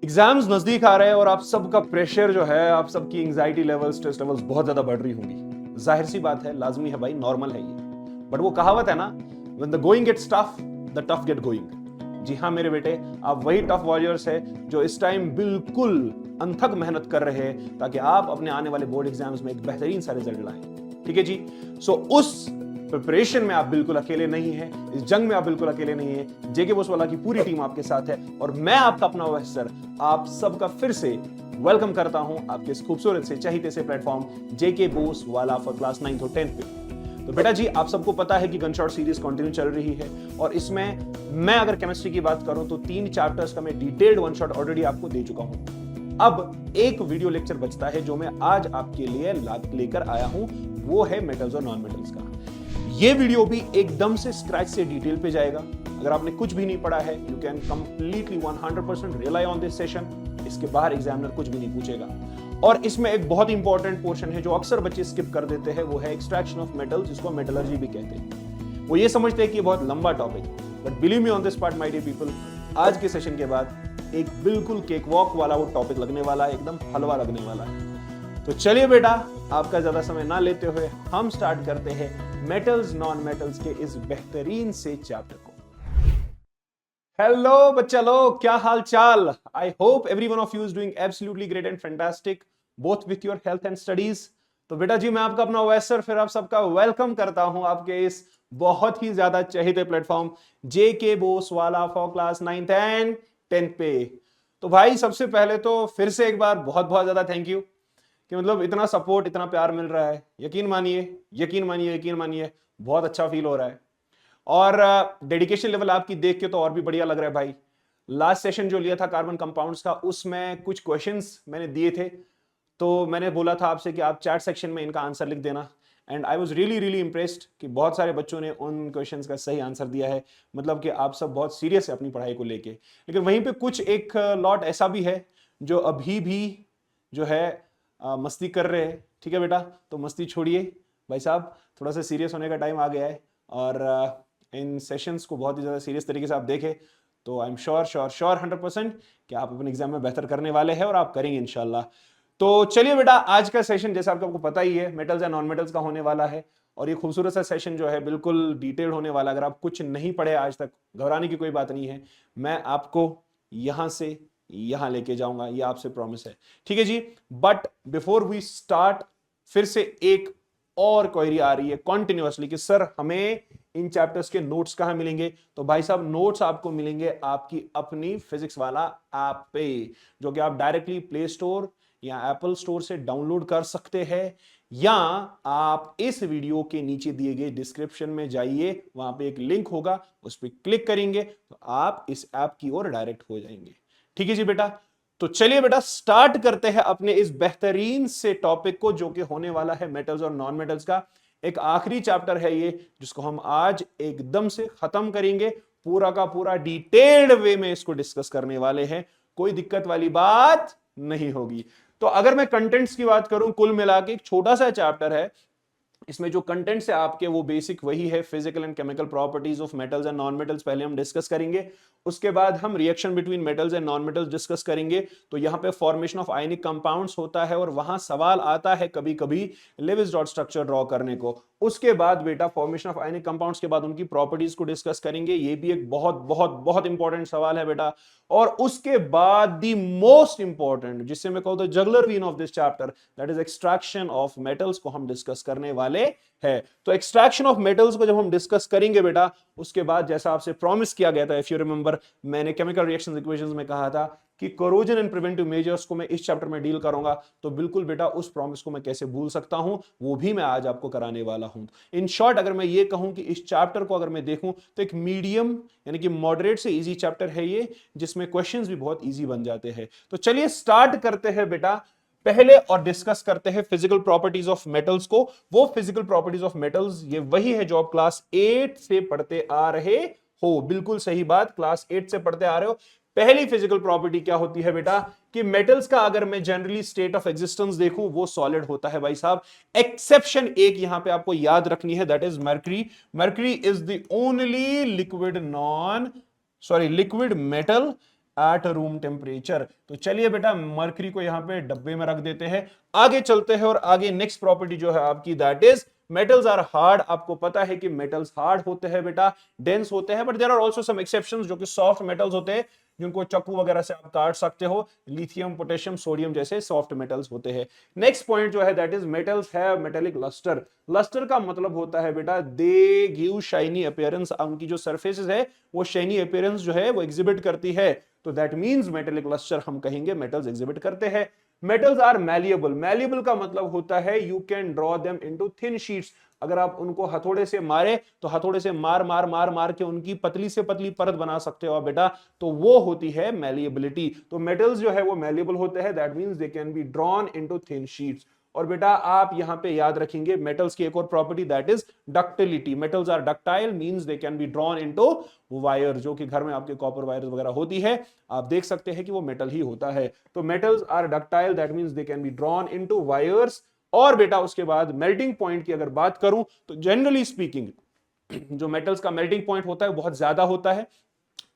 Exams नजदीक आ रहे हैं और आप सबका प्रेशर जो है, आप सबकी एंजाइटी लेवल्स, स्ट्रेस लेवल्स बहुत ज्यादा बढ़ रही होंगी। जाहिर सी बात है, लाजमी है भाई, नॉर्मल है ये। बट वो कहावत है ना, when the going gets tough the tough get going. जी हाँ मेरे बेटे, आप वही टफ वॉरियर्स है जो इस टाइम बिल्कुल अनथक मेहनत कर रहे हैं ताकि आप अपने आने वाले बोर्ड एग्जाम्स में एक बेहतरीन सा रिजल्ट लाएं। ठीक है जी। सो उस प्रिपरेशन में आप बिल्कुल अकेले नहीं हैं, इस जंग में आप बिल्कुल अकेले नहीं हैं। जेके बोसवाला की पूरी टीम आपके साथ है और मैं आपका अपना ओएसर आप सबका फिर से वेलकम करता हूं आपके इस खूबसूरत से चहीते से प्लेटफॉर्म जेके बोसवाला फॉर क्लास 9th और 10th पे। तो बेटा जी, आप सबको पता है कि गनशॉट सीरीज कंटिन्यू चल रही है और इसमें मैं अगर केमिस्ट्री की बात करूं तो 3 चैप्टर्स का मैं डिटेल्ड वन शॉट ऑलरेडी आपको दे चुका हूं। अब एक वीडियो लेक्चर बचता है जो मैं आज आपके लिए लेकर आया हूं, वो है मेटल्स और नॉन मेटल्स का। ये वीडियो भी एकदम से स्क्रैच से डिटेल पे जाएगा। अगर आपने कुछ भी नहीं पढ़ा है, you can completely 100% rely on this session. इसके बाहर एग्जामिनर कुछ भी नहीं पूछेगा। और इसमें एक बहुत इंपॉर्टेंट पोर्शन है जो अक्सर बच्चे स्किप कर देते हैं, वो है एक्सट्रैक्शन ऑफ मेटल्स, जिसको मेटलर्जी भी कहते हैं। वो ये समझते हैं कि ये बहुत लंबा टॉपिक है, but believe me on this part my dear people, आज के सेशन के बाद एक बिल्कुल केक वॉक वाला वो टॉपिक लगने वाला है, एकदम हलवा लगने वाला है। तो चलिए बेटा, आपका ज्यादा समय ना लेते हुए हम स्टार्ट करते हैं मेटल्स नॉन मेटल्स के इस बेहतरीन से चैप्टर को। हेलो बच्चा लोग, क्या हाल चाल? I hope every one of you is doing absolutely great and fantastic both with your health and studies. तो बेटा जी, मैं आपका अपना ओएसर फिर आप सबका वेलकम करता हूं आपके इस बहुत ही ज्यादा चहेते प्लेटफॉर्म जेके बोसवाला for class 9th and 10th पे। तो भाई, सबसे पहले तो फिर से एक बार बहुत बहुत ज्यादा थैंक यू कि मतलब इतना सपोर्ट, इतना प्यार मिल रहा है। यकीन मानिए, यकीन मानिए, यकीन मानिए, बहुत अच्छा फील हो रहा है। और डेडिकेशन लेवल आपकी देख के तो और भी बढ़िया लग रहा है भाई। लास्ट सेशन जो लिया था कार्बन कंपाउंड्स का, उसमें कुछ क्वेश्चंस मैंने दिए थे, तो मैंने बोला था आपसे कि आप चैट सेक्शन में इनका आंसर लिख देना। And I was really really impressed कि बहुत सारे बच्चों ने उन क्वेश्चंस का सही आंसर दिया है। मतलब कि आप सब बहुत सीरियस है अपनी पढ़ाई को लेके। लेकिन वहीं पे कुछ एक लॉट ऐसा भी है जो अभी भी जो है मस्ती कर रहे हैं। ठीक है बेटा, तो मस्ती छोड़िए भाई साहब, थोड़ा सा सीरियस होने का टाइम आ गया है। और इन सेशंस को बहुत ही ज़्यादा सीरियस तरीके से आप देखें तो I am sure sure sure 100% कि आप अपने एग्जाम में बेहतर करने वाले हैं और आप करेंगे इंशाल्लाह। तो चलिए बेटा, आज का सेशन जैसा आपको पता ही है, मेटल्स एंड नॉन मेटल्स का होने वाला है। और ये खूबसूरत सा सेशन जो है बिल्कुल डिटेल होने वाला है। अगर आप कुछ नहीं पढ़े आज तक, घबराने की कोई बात नहीं है, मैं आपको यहां से यहां लेके जाऊंगा, ये आपसे प्रॉमिस है। ठीक है जी। बट बिफोर वी स्टार्ट, फिर से एक और क्वेरी आ रही है कॉन्टिन्यूअसली कि सर हमें इन चैप्टर्स के नोट्स कहां मिलेंगे? तो भाई साहब, नोट्स आपको मिलेंगे आपकी अपनी फिजिक्स वाला ऐप पे, जो कि आप डायरेक्टली प्ले स्टोर या एप्पल स्टोर से डाउनलोड कर सकते हैं, या आप इस वीडियो के नीचे दिए गए डिस्क्रिप्शन में जाइए, वहां पे एक लिंक होगा, उस पर क्लिक करेंगे तो आप इस ऐप की ओर डायरेक्ट हो जाएंगे। ठीक है जी बेटा। तो चलिए बेटा, स्टार्ट करते हैं अपने इस बेहतरीन से टॉपिक को, जो कि होने वाला है मेटल्स और नॉन मेटल्स का। एक आखिरी चैप्टर है ये, जिसको हम आज एकदम से खत्म करेंगे। पूरा का पूरा डिटेल्ड वे में इसको डिस्कस करने वाले हैं, कोई दिक्कत वाली बात नहीं होगी। तो अगर मैं कंटेंट्स की बात करूं, कुल मिला के एक छोटा सा चैप्टर है। इसमें जो कंटेंट्स है आपके, वो बेसिक वही है, physical and chemical properties of metals and non metals पहले हम डिस्कस करेंगे। उसके बाद हम reaction between metals and non metals discuss करेंगे। तो यहां पे फॉर्मेशन ऑफ आयनिक कंपाउंड्स होता है और वहां सवाल आता है कभी कभी लेविस डॉट स्ट्रक्चर ड्रॉ करने को। उसके बाद बेटा फॉर्मेशन ऑफ आयनिक कंपाउंड्स के बाद उनकी प्रॉपर्टीज को डिस्कस करेंगे। ये भी एक बहुत बहुत बहुत इंपॉर्टेंट सवाल है बेटा। और उसके बाद दी मोस्ट इंपॉर्टेंट, जिससे मैं कहूं the jugular vein of this chapter, that is extraction of metals, को हम डिस्कस करने वाले है। तो एक्सट्रैक्शन ऑफ मेटल्स को जब हम डिस्कस करेंगे बेटा, उसके बाद जैसा आपसे प्रॉमिस किया गया था, इफ यू रिमेंबर, मैंने केमिकल रिएक्शंस इक्वेशंस में कहा था कि कोरोजन एंड प्रिवेंटिव मेजर्स को मैं इस चैप्टर में डील करूंगा। तो बिल्कुल बेटा, उस प्रॉमिस को मैं कैसे भूल सकता हूं, वो भी मैं आज आपको कराने वाला हूं। इन शॉर्ट, अगर मैं ये कहूं कि इस चैप्टर को अगर मैं देखूं तो एक मीडियम यानी कि मॉडरेट से इजी चैप्टर है ये, जिसमें क्वेश्चंस भी बहुत इजी बन जाते हैं। तो चलिए स्टार्ट करते हैं बेटा पहले और डिस्कस करते हैं फिजिकल प्रॉपर्टीज ऑफ मेटल्स को। वो फिजिकल प्रॉपर्टीज ऑफ मेटल्स ये वही है जो आप क्लास 8 से पढ़ते आ रहे हो। बिल्कुल सही बात, क्लास 8 से पढ़ते आ रहे हो। पहली फिजिकल प्रॉपर्टी क्या होती है बेटा कि मेटल्स का अगर मैं जनरली स्टेट ऑफ एग्जिस्टेंस देखूं, वो सॉलिड होता है भाई साहब। एक्सेप्शन एक यहां पे आपको याद रखनी है, that is mercury. Mercury is the only liquid metal at room temperature. तो चलिए बेटा मरकरी को यहाँ पे डब्बे में रख देते हैं, आगे चलते हैं और आगे नेक्स्ट प्रॉपर्टी जो है आपकी that is metals are hard. आपको पता है कि मेटल्स हार्ड होते हैं बेटा, डेंस होते हैं, but there are also some exceptions जो कि सॉफ्ट मेटल्स होते हैं जिनको चाकू वगैरह से आप काट सकते हो, लिथियम, पोटेशियम, सोडियम जैसे सॉफ्ट मेटल्स होते हैं। नेक्स्ट पॉइंट जो है that is metals have metallic lustre. Lustre का मतलब होता है बेटा दे गिव शाइनी अपीयरेंस, उनकी जो सरफेसेस है वो शाइनी अपीयरेंस जो है वो एग्जिबिट करती है, तो दैट मींस मेटेलिक लस्टर हम कहेंगे मेटल्स एग्जिबिट करते हैं। Metals are malleable. मैलिएबल का मतलब होता है you can draw them into thin sheets. अगर आप उनको हथौड़े से मारे तो हथौड़े से मार मार मार मार के उनकी पतली से पतली परत बना सकते हो बेटा, तो वो होती है मैलिएबिलिटी। तो मेटल्स जो है वो मैलिएबल होते हैं, that means they can be drawn into thin sheets. और बेटा आप यहां पे याद रखेंगे मेटल्स की एक और property that is ductility. Metals are ductile means they can be drawn into wire, जो कि घर में आपके कॉपर वायर वगैरह होती है, आप देख सकते हैं कि वो मेटल ही होता है। तो metals are ductile that means they can be drawn into wires. और बेटा उसके बाद मेल्टिंग पॉइंट की अगर बात करूं तो जनरली स्पीकिंग जो मेटल्स का मेल्टिंग पॉइंट होता है बहुत ज्यादा होता है,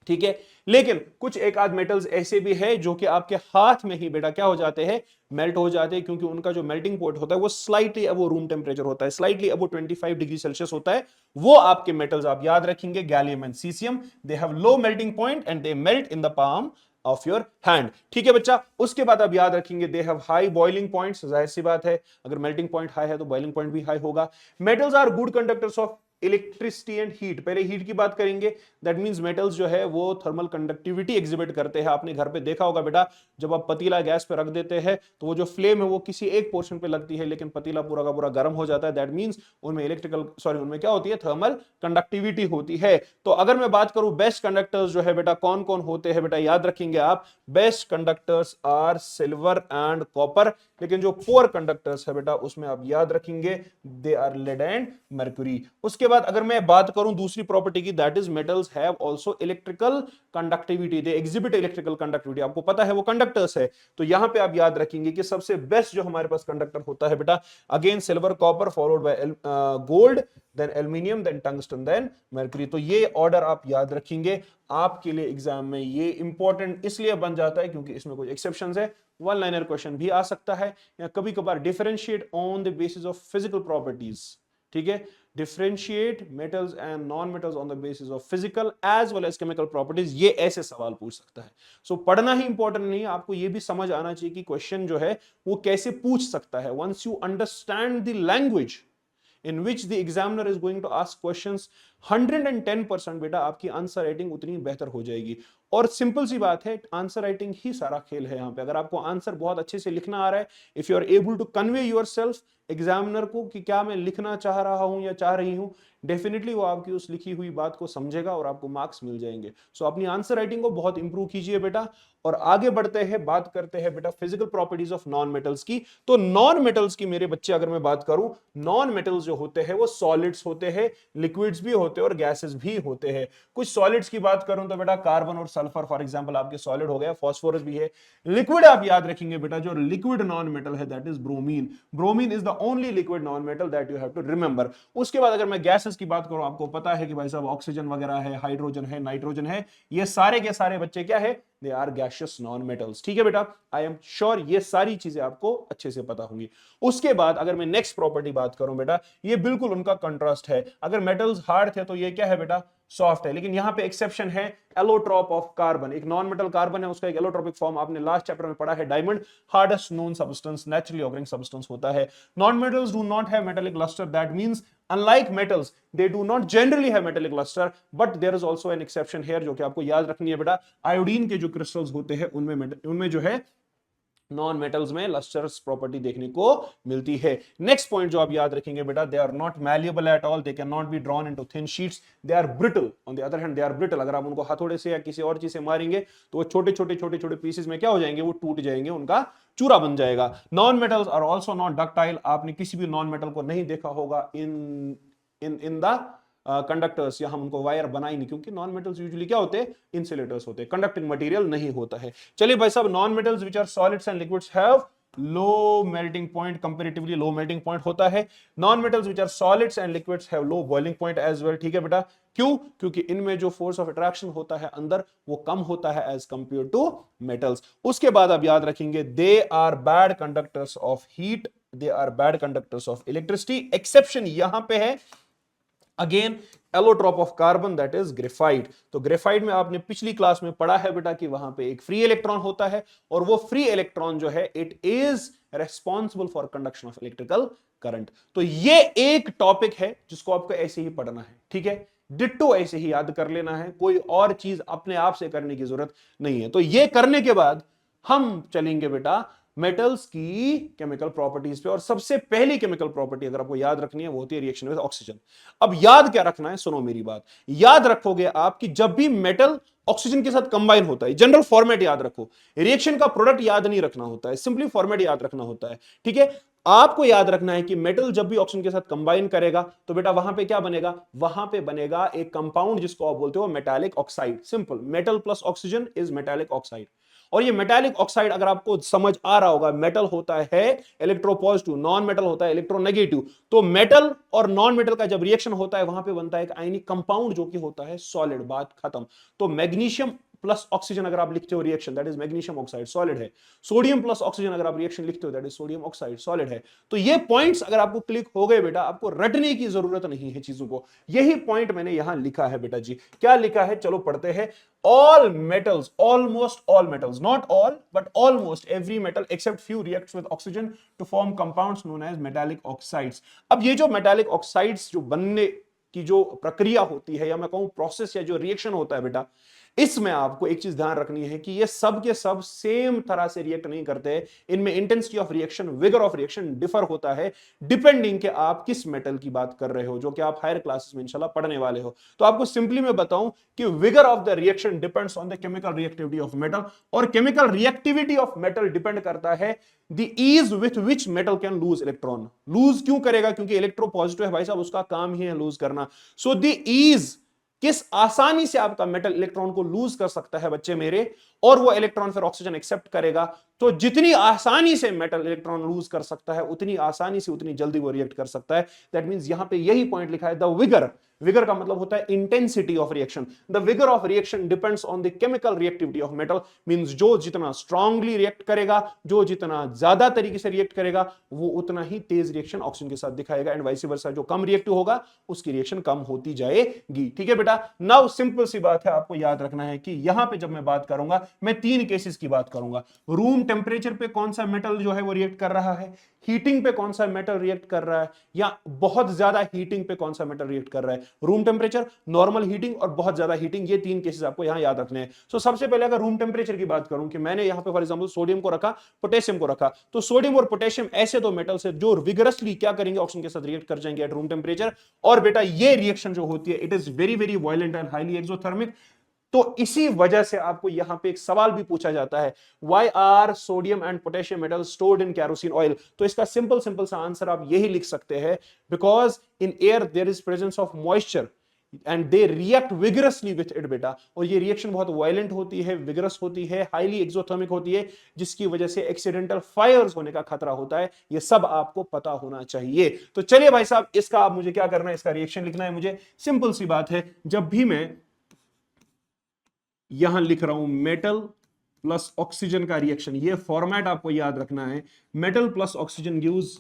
ठीक है, लेकिन कुछ एक आध मेटल्स ऐसे भी है जो कि आपके हाथ में ही बेटा क्या हो जाते हैं, मेल्ट हो जाते हैं, क्योंकि उनका जो मेल्टिंग पॉइंट होता है वो स्लाइटली अब रूम टेम्परेचर होता है, स्लाइटली अब 25 डिग्री सेल्सियस होता है। वो आपके मेटल्स आप याद रखेंगे gallium and caesium, they have low melting point and they melt in the palm of your hand, ठीक है बच्चा। उसके बाद आप याद रखेंगे they have high boiling points, जाहिर सी बात है अगर मेल्टिंग पॉइंट हाई है तो बॉइलिंग पॉइंट भी हाई होगा। Metals are good conductors of electricity and heat. पहले हीट की बात करेंगे, दैट मींस मेटल्स जो है वो थर्मल कंडक्टिविटी एग्जिबिट करते हैं। आपने घर पे देखा होगा बेटा, जब आप पतीला गैस पे रख देते हैं तो वो जो फ्लेम है वो किसी एक पोर्शन पे लगती है, लेकिन पतीला पूरा का पूरा गर्म हो जाता है, दैट मींस उनमें उनमें क्या होती है, थर्मल कंडक्टिविटी होती है। तो अगर मैं बात करूं बेस्ट कंडक्टर्स जो है बेटा कौन कौन होते हैं, बेटा याद रखेंगे आप, best conductors are silver and copper, लेकिन जो पुअर कंडक्टर्स है बेटा उसमें आप याद रखेंगे they are lead and mercury. उसके बाद अगर मैं बात करूं दूसरी प्रॉपर्टी की, that is metals have also electrical conductivity, they exhibit electrical conductivity. आपको पता है वो कंडक्टर्स है, तो यहां पे आप याद रखेंगे कि सबसे बेस्ट जो हमारे पास कंडक्टर होता है बेटा, again silver copper followed by gold, then aluminium, then tungsten, then mercury. तो ये ऑर्डर आप याद रखेंगे, आपके लिए एग्जाम में ये इंपॉर्टेंट इसलिए बन जाता है क्योंकि इसमें कुछ एक्सेप्शंस है, वन लाइनर क्वेश्चन भी आ सकता है, या कभी कभार differentiate on the basis of physical properties, ठीक है, differentiate metals and non metals on the basis of physical as well as chemical properties, ये ऐसे सवाल पूछ सकता है। सो पढ़ना ही इंपॉर्टेंट नहीं है, आपको ये भी समझ आना चाहिए कि क्वेश्चन जो है वो कैसे पूछ सकता है। Once you understand the language in which the examiner is going to ask questions, 110% बेटा आपकी आंसर राइटिंग उतनी बेहतर हो जाएगी। और सिंपल सी बात है, आंसर राइटिंग ही सारा खेल है यहाँ पे। अगर आपको आंसर बहुत अच्छे से लिखना आ रहा है, if you are able to convey yourself examiner को कि क्या मैं लिखना चाह रहा हूं या चाह रही हूं, डेफिनेटली वो आपकी उस लिखी हुई बात को समझेगा और आपको मार्क्स मिल जाएंगे। सो अपनी आंसर राइटिंग को बहुत इंप्रूव कीजिए बेटा। और आगे बढ़ते हैं, बात करते हैं बेटा physical properties of non metals की। तो नॉन मेटल्स की मेरे बच्चे अगर मैं बात करूं, नॉन मेटल्स जो होते हैं वो सॉलिड्स होते हैं, लिक्विड्स भी होते हैं और गैसेस भी होते हैं। कुछ सॉलिड्स की बात करूं तो बेटा कार्बन और सल्फर फॉर एग्जांपल आपके सॉलिड हो गया, फास्फोरस भी है। लिक्विड आप याद रखेंगे बेटा, जो लिक्विड नॉन मेटल है that is bromine. Bromine is the only liquid non metal that you have to remember. उसके बाद अगर मैं गैसेस की बात करूं, आपको पता है कि भाई साहब ऑक्सीजन वगैरह है, हाइड्रोजन है, नाइट्रोजन है, ये सारे के सारे बच्चे क्या है, they are gaseous non metals, ठीक है बेटा। आई एम श्योर ये सारी चीजें आपको अच्छे से पता होंगी। उसके बाद अगर मैं नेक्स्ट प्रॉपर्टी बात करूं बेटा, ये बिल्कुल उनका कंट्रास्ट है। अगर मेटल्स हार्ड थे तो ये क्या है बेटा, सॉफ्ट है, लेकिन यहां पे एक्सेप्शन है एलोट्रॉप ऑफ कार्बन। एक नॉन मेटल कार्बन है, उसका एक एलोट्रॉपिक फॉर्म आपने लास्ट चैप्टर में पढ़ा है, diamond, hardest known substance, naturally occurring substance होता है। Non metals do not have metallic lustre, that means unlike metals they do not generally have metallic luster, but there is also an exception here जो कि आपको याद रखनी है बेटा। Iodine के जो क्रिस्टल्स होते हैं उनमें जो है नॉन मेटल्स में लस्टर्स प्रॉपर्टी देखने को मिलती है। नेक्स्ट पॉइंट जो आप याद रखेंगे बेटा, they are not malleable at all, they can not be drawn into thin sheets, they are brittle. On the other hand they are brittle, अगर आप उनको हथौड़े से या किसी और चीज से मारेंगे तो वो छोटे छोटे पीसेस में क्या हो जाएंगे, वो टूट जाएंगे, उनका चूरा बन जाएगा। Non metals are also not ductile. आपने किसी भी नॉन मेटल को नहीं देखा होगा इन द कंडक्टर्स, या हम उनको वायर बनाए नहीं, क्योंकि नॉन मेटल्स यूजुअली क्या होते हैं, इंसुलेटर्स होते हैं, कंडक्टिंग मटेरियल नहीं होता है। चलिए भाई साहब, non metals which are solids and liquids have low melting point, comparatively low melting point होता है। Non metals which are solids and liquids have low boiling point as well. ठीक है बेटा, क्यों? क्योंकि इनमें जो फोर्स ऑफ अट्रैक्शन होता है अंदर वो कम होता है एज कंपेयर टू मेटल्स। उसके बाद आप याद रखेंगे they are bad conductors of heat, they are bad conductors of electricity. Exception यहां पे है again allotrope of carbon, that is graphite. तो ग्रेफाइट में आपने पिछली क्लास में पढ़ा है बेटा कि वहां पे एक फ्री इलेक्ट्रॉन होता है और वो फ्री इलेक्ट्रॉन जो है it is responsible for conduction of electrical current. तो ये एक टॉपिक है जिसको आपको ऐसे ही पढ़ना है। ठीक है, डिट्टो ऐसे ही याद कर लेना है, कोई और चीज अपने आप से करने की जरूरत नहीं है। तो ये करने के बाद हम चलेंगे बेटा मेटल्स की केमिकल प्रॉपर्टीज पे। और सबसे पहली केमिकल प्रॉपर्टी अगर आपको याद रखनी है वो होती है रिएक्शन विद ऑक्सीजन। अब याद क्या रखना है, सुनो मेरी बात, याद रखोगे आप कि जब भी मेटल ऑक्सीजन के साथ कंबाइन होता है, जनरल फॉर्मेट याद रखो, रिएक्शन का प्रोडक्ट याद नहीं रखना होता है, सिंपली फॉर्मेट याद रखना होता है। ठीक है, आपको याद रखना है कि मेटल जब भी ऑक्सीजन के साथ कंबाइन करेगा तो बेटा वहां पे क्या बनेगा, वहां पे बनेगा एक कंपाउंड जिसको आप बोलते हो metallic oxide. Simple, metal plus oxygen is metallic oxide. और ये मेटालिक ऑक्साइड अगर आपको समझ आ रहा होगा, मेटल होता है इलेक्ट्रोपॉजिटिव, नॉन मेटल होता है इलेक्ट्रोनेगेटिव। तो मेटल और नॉन मेटल का जब रिएक्शन होता है वहां पे बनता है एक आयनिक कंपाउंड जो कि होता है सॉलिड। बात खत्म। तो मैग्नीशियम प्लस ऑक्सीजन अगर आप लिखते हो reaction, that is magnesium oxide, solid है। सोडियम प्लस ऑक्सीजन अगर आप रिएक्शन लिखते हो, that is sodium oxide, solid है। तो ये पॉइंट्स अगर आपको क्लिक हो गए बेटा, आपको रटने की जरूरत नहीं है चीजों को। यही पॉइंट मैंने यहां लिखा है बेटा जी। क्या लिखा है, चलो पढ़ते हैं। all metals, almost all metals, not all but almost every metal except few reacts with oxygen to form compounds known as metallic oxides। अब ये जो metallic oxides जो बनने की जो प्रक्रिया होती है, या मैं कहूं प्रोसेस या जो रिएक्शन होता है बेटा, इसमें आपको एक चीज ध्यान रखनी है कि ये सब के सब सेम तरह से रिएक्ट नहीं करते। इनमें intensity of reaction, vigour of reaction differ होता है डिपेंडिंग कि आप किस मेटल की बात कर रहे हो, जो कि आप हायर क्लासेस में इंशाल्लाह पढ़ने वाले हो। तो आपको सिंपली मैं बताऊं कि vigour of the reaction depends on the chemical reactivity of metal, और chemical reactivity of metal depend करता है the ease with which metal can lose electron. Lose क्यों करेगा? क्योंकि इलेक्ट्रो पॉजिटिव है भाई साहब, उसका काम ही है लूज करना। सो द ईज, किस आसानी से आपका मेटल इलेक्ट्रॉन को लूज कर सकता है बच्चे मेरे, और वो इलेक्ट्रॉन फिर ऑक्सीजन एक्सेप्ट करेगा। तो जितनी आसानी से मेटल इलेक्ट्रॉन लूज कर सकता है उतनी आसानी से उतनी जल्दी वो रिएक्ट कर सकता है। दैट मींस यहां पे यही पॉइंट लिखा है, द विगर। विगर का मतलब होता है intensity of reaction. The vigour of reaction depends on the chemical reactivity of metal. Means जो जितना स्ट्रांगली रिएक्ट करेगा, जो जितना ज्यादा तरीके से रिएक्ट करेगा, वो उतना ही तेज रिएक्शन ऑक्सीजन के साथ दिखाएगा, एंड वाइस वर्सा। जो कम रिएक्टिव होगा उसकी रिएक्शन कम होती जाएगी। ठीक है बेटा, नाउ सिंपल सी बात है, आपको याद रखना है कि यहां पे जब मैं बात करूंगा, मैं तीन केसेस की बात करूंगा। रूम टेम्परेचर पे कौन सा मेटल जो है वो रिएक्ट कर रहा है, हीटिंग पे कौन सा मेटल रिएक्ट कर रहा है, या बहुत ज्यादा हीटिंग पे कौन सा मेटल रिएक्ट कर रहा है। रूम टेम्परेचर, नॉर्मल हीटिंग और बहुत ज्यादा हीटिंग, ये तीन केसेस आपको यहां याद रखने हैं। सो सबसे पहले अगर रूम टेम्परेचर की बात करूं कि मैंने यहां पे फॉर एग्जांपल सोडियम को रखा, पोटेशियम को रखा, तो सोडियम और पोटेशियम ऐसे दो मेटल्स है जो विगरसली क्या करेंगे, ऑक्सीजन के साथ रिएक्ट कर जाएंगे एट रूम टेम्परेचर। और बेटा ये रिएक्शन जो होती है it is very very violent and highly exothermic. तो इसी वजह से आपको यहां पे एक सवाल भी पूछा जाता है, why are sodium and potassium metal stored in kerosene oil. तो इसका सिंपल सिंपल सा आंसर आप यही लिख सकते हैं, because in air there is presence of moisture and they react vigorously with it बेटा। और ये रिएक्शन बहुत वायलेंट होती है, विगरस होती है, हाईली एक्सोथर्मिक होती है, जिसकी वजह से एक्सीडेंटल फायर्स होने का खतरा होता है। ये सब आपको पता होना चाहिए। तो चलिए भाई साहब, इसका आप मुझे क्या करना है, इसका रिएक्शन लिखना है मुझे। सिंपल सी बात है, जब भी मैं यहां लिख रहा हूं मेटल प्लस ऑक्सीजन का रिएक्शन, ये फॉर्मेट आपको याद रखना है। Metal plus oxygen gives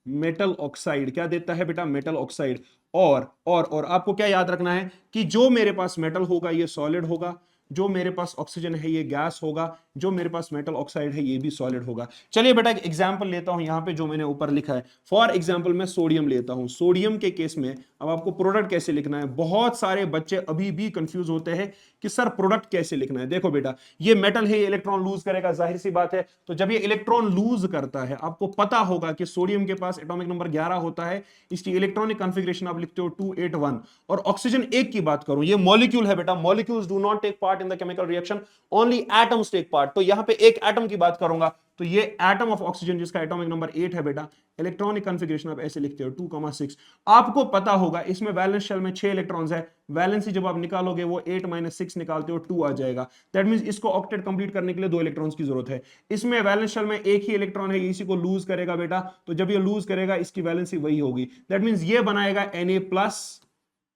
metal oxide. क्या देता है बेटा? Metal oxide. और आपको क्या याद रखना है कि जो मेरे पास मेटल होगा ये सॉलिड होगा, जो मेरे पास ऑक्सीजन है ये गैस होगा, जो मेरे पास मेटल ऑक्साइड है ये भी सॉलिड होगा। चलिए बेटा एक एग्जांपल लेता हूं यहां पे जो मैंने ऊपर लिखा है। फॉर एग्जांपल मैं सोडियम लेता हूं। सोडियम के केस में अब आपको प्रोडक्ट कैसे लिखना है, बहुत सारे बच्चे अभी भी कंफ्यूज होते हैं कि सर प्रोडक्ट कैसे लिखना है। देखो बेटा, ये मेटल है, ये इलेक्ट्रॉन लूज करेगा, जाहिर सी बात है। तो जब ये इलेक्ट्रॉन लूज करता है, आपको पता होगा कि सोडियम के पास एटॉमिक नंबर 11 होता है, इसकी इलेक्ट्रॉनिक कॉन्फ़िगरेशन आप लिखते हो 281। और ऑक्सीजन 1 की बात करूं, ये मॉलिक्यूल है बेटा, molecules do not take part in the chemical reaction, only atoms take part part. तो यहां पे एक एटम की बात करूंगा तो ये एटम ऑफ ऑक्सीजन जिसका एटॉमिक नंबर 8 है बेटा, इलेक्ट्रॉनिक कॉन्फ़िगरेशन आप ऐसे लिखते हो 2,6। आपको पता होगा इसमें वैलेंस शेल में 6 इलेक्ट्रॉन्स है, वैलेंसी जब आप निकालोगे वो 8 - 6 निकालते हो 2 आ जाएगा। दैट मींस इसको ऑक्टेट कंप्लीट करने के लिए 2 इलेक्ट्रॉन्स की जरूरत है। इसमें वैलेंस शेल में एक ही इलेक्ट्रॉन है, इसी को लूज करेगा बेटा, तो जब ये लूज करेगा इसकी वैलेंसी वही होगी। दैट मींस ये बनाएगा Na+,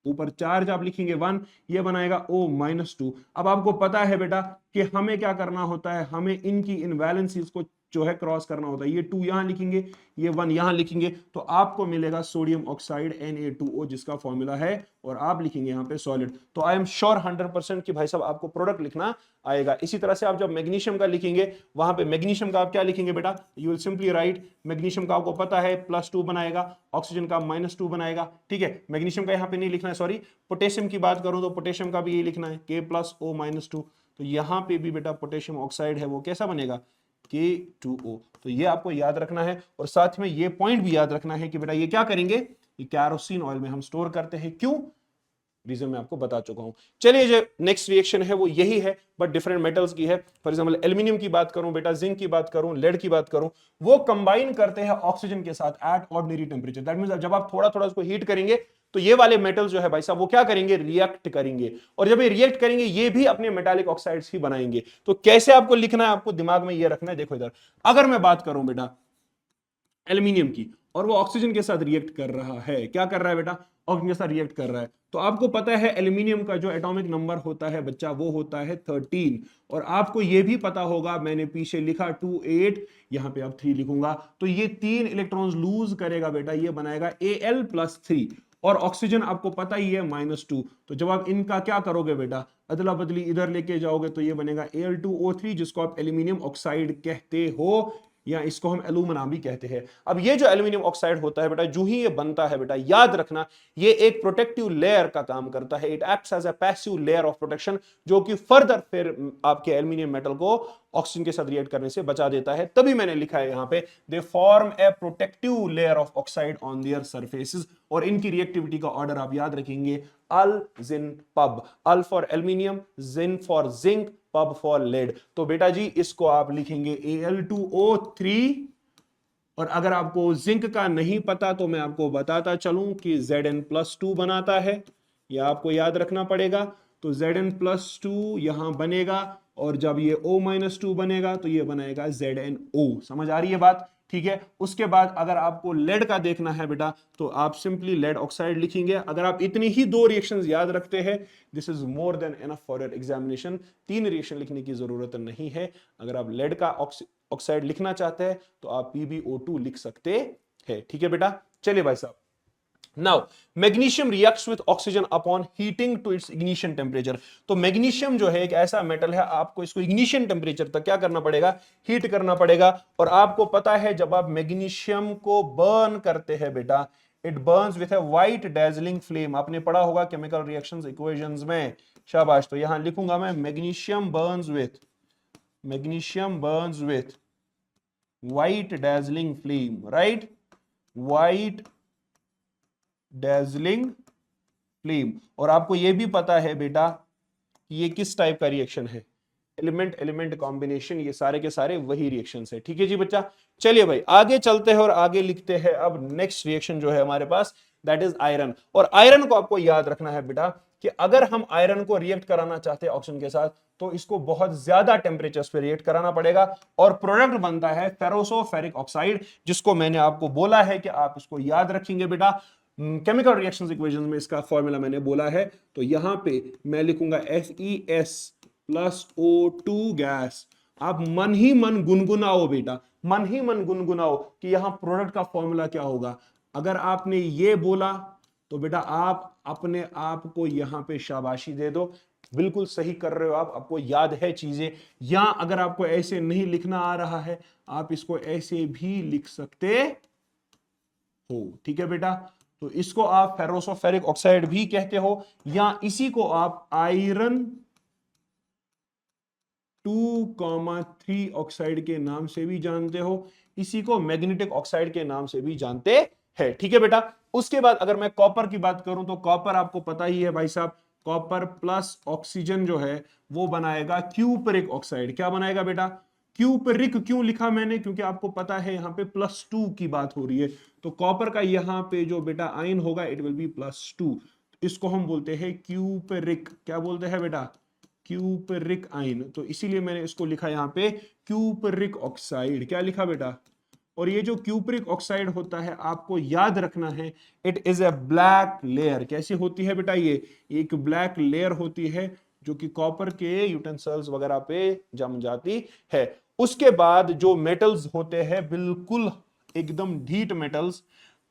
ऊपर चार्ज आप लिखेंगे 1, ये बनाएगा O-2। अब आपको पता है बेटा कि हमें क्या करना होता है, हमें इनकी इन वैलेंसीज को जो है क्रॉस करना होता है। ये 2 यहां लिखेंगे, ये 1 यहां लिखेंगे, तो आपको मिलेगा सोडियम ऑक्साइड Na2O जिसका फॉर्मूला है, और आप लिखेंगे यहां पे सॉलिड। तो आई एम श्योर 100% कि भाई साहब आपको प्रोडक्ट लिखना आएगा। इसी तरह से आप जब मैग्नीशियम का लिखेंगे वहां पे मैग्नीशियम का आप क्या लिखेंगे बेटा, you will simply write, magnesium का आपको पता है +2 बनाएगा, ऑक्सीजन का -2 बनाएगा, ठीक है। मैग्नीशियम का यहां पे नहीं लिखना है, सॉरी। पोटेशियम की बात करूं तो पोटेशियम का भी यही लिखना है K+O-2। तो यहां पे भी बेटा पोटेशियम ऑक्साइड है वो कैसा बनेगा, K2O। तो ये आपको याद रखना है, और साथ में ये पॉइंट भी याद रखना है कि बेटा ये क्या करेंगे, ये कैरोसिन ऑयल में हम स्टोर करते हैं। क्यों, रीजन मैं आपको बता चुका हूं। चलिए जो नेक्स्ट रिएक्शन है वो यही है, बट डिफरेंट मेटल्स की है। फॉर एग्जांपल एल्यूमिनियम की बात करूं बेटा, जिंक की बात करूं, लेड की बात करूं, वो कंबाइन करते हैं ऑक्सीजन के साथ at ordinary temperature. That means जब आप थोड़ा थोड़ा उसको हीट करेंगे तो ये वाले मेटल्स जो है भाई साहब वो क्या करेंगे, रिएक्ट करेंगे, और जब ये रिएक्ट करेंगे ये भी अपने मेटालिक ऑक्साइड्स ही बनाएंगे। तो कैसे आपको लिखना है, आपको दिमाग में ये रखना है। देखो इधर, अगर मैं बात करूं बेटा एल्यूमिनियम की, और वो ऑक्सीजन के साथ रिएक्ट कर रहा है, क्या कर रहा है बेटा, ऑक्सीजन के साथ रिएक्ट कर रहा है, तो आपको पता है एल्यूमिनियम का जो एटॉमिक नंबर होता है बच्चा वो होता है 13, और आपको ये भी पता होगा, मैंने पीछे लिखा 2 8, यहां पे आप 3 लिखूंगा, तो ये 3 इलेक्ट्रॉन्स लूज करेगा बेटा, ये बनाएगा Al+3, और ऑक्सीजन आपको पता ही है -2। तो जब आप इनका क्या करोगे बेटा, अदला बदली इधर लेके जाओगे तो ये बनेगा Al2O3 जिसको आप एल्यूमिनियम ऑक्साइड कहते हो, या इसको हम एल्यूमिना भी कहते हैं। अब ये जो एल्यूमिनियम ऑक्साइड होता है बेटा, जो ही ये बनता है बेटा, याद रखना ये एक प्रोटेक्टिव लेयर का काम करता है। It acts as a passive layer of protection, जो कि फर्दर फिर आपके एल्यूमिनियम मेटल को ऑक्सीजन के साथ रिएक्ट करने से बचा देता है। तभी मैंने लिखा है यहां पे they form a protective layer of oxide on their surfaces, और इनकी रिएक्टिविटी का ऑर्डर आप याद रखेंगे, al zin pub, al for aluminium, zin for zinc, pub for lead. तो बेटा जी इसको आप लिखेंगे Al2O3, और अगर आपको जिंक का नहीं पता तो मैं आपको बताता चलूं कि Zn+2 बनाता है, यह आपको याद रखना पड़ेगा। तो Zn+2 यहां बनेगा, और जब ये O-2 बनेगा तो ये बनाएगा ZnO। समझ आ रही है बात, ठीक है। उसके बाद अगर आपको लेड का देखना है बेटा, तो आप सिंपली लेड ऑक्साइड लिखेंगे। अगर आप इतनी ही 2 रिएक्शंस याद रखते हैं, this is more than enough for your examination. 3 reaction लिखने की जरूरत नहीं है। अगर आप लेड का ऑक्साइड लिखना चाहते हैं तो आप PbO2 लिख सकते हैं, ठीक है बेटा। चलिए भाई साहब, now magnesium reacts with oxygen upon heating to its ignition temperature. तो मैग्नीशियम जो है एक ऐसा मेटल है, आपको इसको इग्निशन टेम्परेचर तक क्या करना पड़ेगा, हीट करना पड़ेगा। और आपको पता है जब आप मैग्नीशियम को बर्न करते हैं बेटा, it Burns with a white dazzling flame. आपने पढ़ा होगा केमिकल रिएक्शंस इक्वेशंस में, शाबाश। तो यहां लिखूंगा मैं magnesium Burns with white dazzling flame, right, white dazzling flame. और आपको यह भी पता है बेटा कि ये किस टाइप का रिएक्शन है, एलिमेंट एलिमेंट कॉम्बिनेशन, ये सारे के सारे वही रिएक्शंस है, ठीक है जी बच्चा। चलिए भाई आगे चलते हैं और आगे लिखते हैं। अब नेक्स्ट रिएक्शन जो है हमारे पास, दैट इज आयरन। और आयरन को आपको याद रखना है बेटा कि अगर हम आयरन को रिएक्ट कराना चाहते हैं ऑक्सीजन के साथ, तो इसको बहुत ज्यादा टेम्परेचर्स पे रिएक्ट कराना पड़ेगा, और प्रोडक्ट बनता है फेरोसो-फेरिक ऑक्साइड, जिसको मैंने आपको बोला है कि आप इसको याद रखेंगे बेटा। केमिकल रिएक्शंस इक्वेशन में इसका फॉर्मूला मैंने बोला है, तो यहां पे मैं लिखूंगा FeS+O2 गैस। आप मन ही मन गुनगुनाओ बेटा, मन ही मन गुनगुनाओ कि यहां प्रोडक्ट का फॉर्मूला क्या होगा। अगर आपने ये बोला तो बेटा आप अपने आप को यहां पे शाबाशी दे दो, बिल्कुल सही कर रहे हो आप, आपको याद है चीजें। या अगर आपको ऐसे नहीं लिखना आ रहा है, आप इसको ऐसे भी लिख सकते हो, ठीक है बेटा। तो इसको आप फेरोसो-फेरिक ऑक्साइड भी कहते हो, या इसी को आप आयरन 2,3 ऑक्साइड के नाम से भी जानते हो, इसी को मैग्नेटिक ऑक्साइड के नाम से भी जानते हैं, ठीक है बेटा। उसके बाद अगर मैं कॉपर की बात करूं तो कॉपर आपको पता ही है भाई साहब, कॉपर प्लस ऑक्सीजन जो है वो बनाएगा क्यूपरिक ऑक्साइड। क्या बनाएगा बेटा? क्यूपरिक। क्यों लिखा मैंने? क्योंकि आपको पता है यहाँ पे +2 की बात हो रही है, तो कॉपर का यहाँ पे जो बेटा आयन होगा इट विल बी +2। इसको हम बोलते हैं क्यूपरिक। क्या बोलते हैं बेटा? Cupric ion. तो इसीलिए मैंने इसको लिखा यहाँ पे क्यूपरिक ऑक्साइड। क्या लिखा बेटा? और ये जो क्यूपरिक ऑक्साइड होता है आपको याद रखना है, it is a black layer. कैसी होती है बेटा? ये एक ब्लैक लेयर होती है जो कि कॉपर के यूटेंसिल्स वगैरह पे जम जाती है। उसके बाद जो मेटल्स होते हैं बिल्कुल एकदम ढीठ मेटल्स,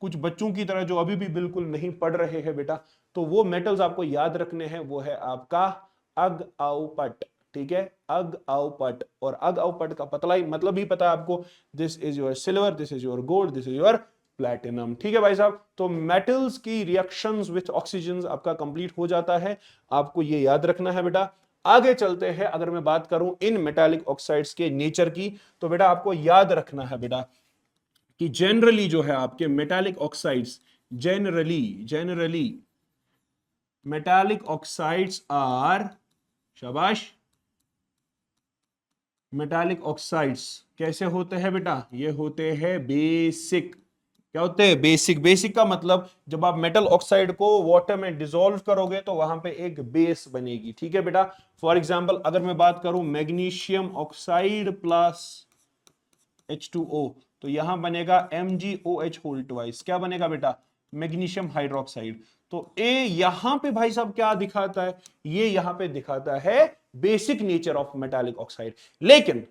कुछ बच्चों की तरह जो अभी भी बिल्कुल नहीं पढ़ रहे हैं बेटा, तो वो मेटल्स आपको याद रखने हैं। वो है आपका अग आउ पट। ठीक है, अग आउ पट। और अग आउ पट का पतला ही मतलब ही पता है आपको, this is your silver, this is your gold, this is your platinum. ठीक है भाई साहब, तो मेटल्स की रिएक्शंस विथ ऑक्सीजन आपका कंप्लीट हो जाता है, आपको ये याद रखना है बेटा। आगे चलते हैं, अगर मैं बात करूं इन मेटालिक ऑक्साइड्स के नेचर की, तो बेटा आपको याद रखना है बेटा कि जनरली जो है आपके metallic oxides, generally metallic oxides are, शाबाश, मेटालिक ऑक्साइड्स कैसे होते हैं बेटा? ये होते हैं बेसिक। क्या होते हैं? बेसिक। बेसिक का मतलब जब आप मेटल ऑक्साइड को वाटर में डिसॉल्व करोगे तो वहां पे एक बेस बनेगी। ठीक है बेटा, फॉर एग्जांपल अगर मैं बात करूं मैग्नीशियम ऑक्साइड प्लस H2O, तो यहां बनेगा MgOH होल ट्वाइस। क्या बनेगा बेटा? Magnesium hydroxide. तो ए यहां पे भाई साहब क्या दिखाता है? ये यहां पे दिखाता है basic nature of metallic oxide. लेकिन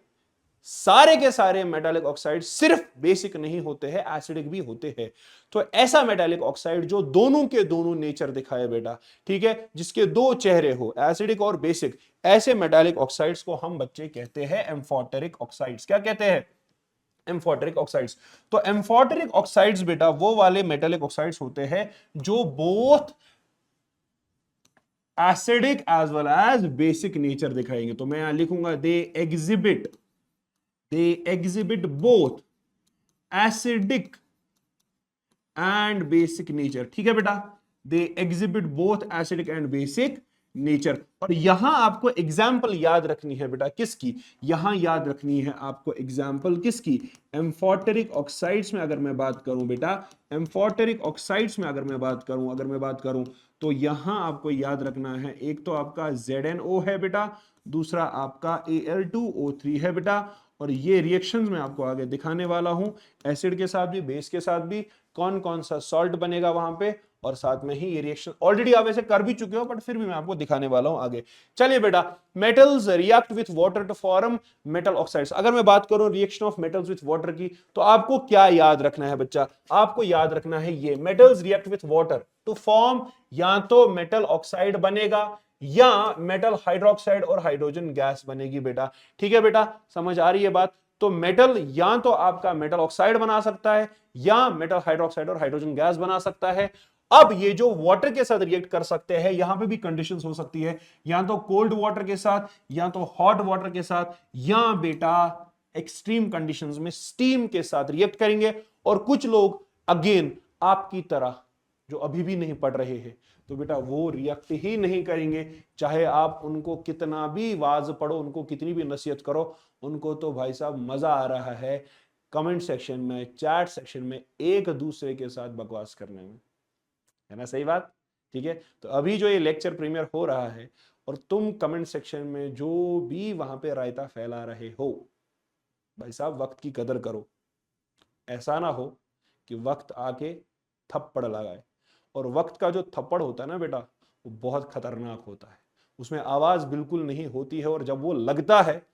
सारे के सारे मेटालिक ऑक्साइड सिर्फ बेसिक नहीं होते हैं, एसिडिक भी होते हैं। तो ऐसा मेटालिक ऑक्साइड जो दोनों के दोनों नेचर दिखाए बेटा, ठीक है, जिसके दो चेहरे हो, एसिडिक और बेसिक, ऐसे मेटालिक ऑक्साइड्स को हम बच्चे कहते हैं एम्फोटेरिक ऑक्साइड्स। क्या कहते हैं? Amphoteric oxides. तो एम्फोटेरिक ऑक्साइड्स बेटा वो वाले मेटालिक ऑक्साइड्स होते हैं जो both acidic as well as basic nature दिखाएंगे। तो मैं यहां लिखूंगा they exhibit both acidic and basic nature. ठीक है बेटा, they exhibit both acidic and basic nature. और यहां आपको एग्जाम्पल याद रखनी है बेटा, किसकी? यहां याद रखनी है आपको एग्जाम्पल किसकी? एम्फोटेरिक ऑक्साइड्स में अगर मैं बात करूं बेटा, एम्फोटेरिक ऑक्साइड्स में अगर मैं बात करूं तो यहां आपको याद रखना है, एक तो आपका ZnO है बेटा, दूसरा आपका Al2O3 है बेटा। और ये रिएक्शंस मैं आपको आगे दिखाने वाला हूं, एसिड के साथ भी बेस के साथ भी कौन कौन सा सॉल्ट बनेगा वहां पे, और साथ में ही ये रिएक्शन ऑलरेडी आप ऐसे कर भी चुके हो, बट फिर भी मैं आपको दिखाने वाला हूं आगे। चलिए बेटा, metals react with water to form metal oxides. अगर मैं बात करूं reaction of metals with water की, तो आपको क्या याद रखना है बच्चा? आपको याद रखना है ये metals react with water to form, या तो मेटल ऑक्साइड बनेगा या मेटल हाइड्रोक्साइड और हाइड्रोजन गैस बनेगी बेटा। ठीक है बेटा, समझ आ रही है बात? तो मेटल या तो आपका मेटल ऑक्साइड बना सकता है या मेटल हाइड्रोक्साइड और हाइड्रोजन गैस बना सकता है। अब ये जो वाटर के साथ रिएक्ट कर सकते हैं, यहां पे भी कंडीशंस हो सकती है, या तो कोल्ड वाटर के साथ, या तो हॉट वाटर के साथ, या बेटा एक्सट्रीम कंडीशंस में स्टीम के साथ रिएक्ट करेंगे। और कुछ लोग अगेन आपकी तरह जो अभी भी नहीं पढ़ रहे हैं, तो बेटा वो रिएक्ट ही नहीं करेंगे, चाहे आप उनको कितना भी वाज पढ़ो, उनको कितनी भी नसीहत करो, उनको तो भाई साहब मजा आ रहा है कमेंट सेक्शन में, चैट सेक्शन में एक दूसरे के साथ बकवास करने में, है ना? सही बात? ठीक है, तो अभी जो ये लेक्चर प्रीमियर हो रहा है और तुम कमेंट सेक्शन में जो भी वहां पे रायता फैला रहे हो, भाई साहब वक्त की कदर करो। ऐसा ना हो कि वक्त आके थप्पड़ लगाए, और वक्त का जो थप्पड़ होता है ना बेटा, वो बहुत खतरनाक होता है, उसमें आवाज बिल्कुल नहीं होती है, और जब वो लगता है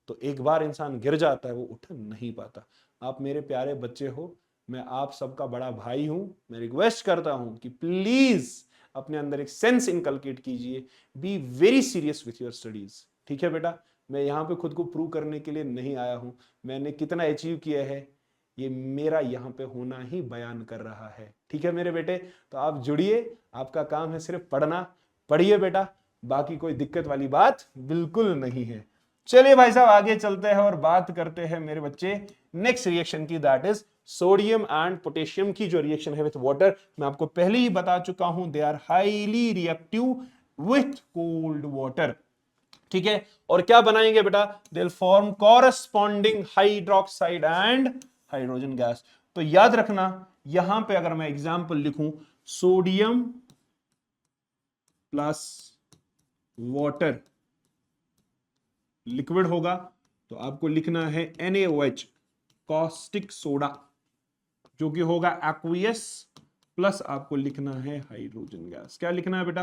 तो एक बार इंसान गिर जाता है, वो उठ नहीं पाता। आप मेरे प्यारे बच्चे हो, मैं आप सबका बड़ा भाई हूं, मैं रिक्वेस्ट करता हूं कि प्लीज अपने अंदर एक सेंस इनकलकेट कीजिए, be very serious with your studies. ठीक है बेटा, मैं यहां पे खुद को प्रूव करने के लिए नहीं आया हूं, मैंने कितना अचीव किया है ये मेरा यहां पे होना ही बयान कर रहा है। ठीक है मेरे बेटे, तो आप जुड़िए, आपका काम है सिर्फ पढ़ना, पढ़िए बेटा, बाकी कोई दिक्कत वाली बात बिल्कुल नहीं है। चलिए भाई साहब आगे चलते हैं और बात करते हैं मेरे बच्चे नेक्स्ट रिएक्शन की, that is sodium and potassium की जो रिएक्शन है विथ वाटर। मैं आपको पहले ही बता चुका हूं, they are highly reactive with cold water, ठीक है। और क्या बनाएंगे बेटा, they will form corresponding hydroxide and hydrogen gas. तो याद रखना, यहां पे अगर मैं एग्जांपल लिखूं, सोडियम प्लस वाटर लिक्विड होगा, तो आपको लिखना है NaOH, कॉस्टिक सोडा, जो कि होगा एक्वियस, प्लस आपको लिखना है हाइड्रोजन गैस। क्या लिखना है बेटा,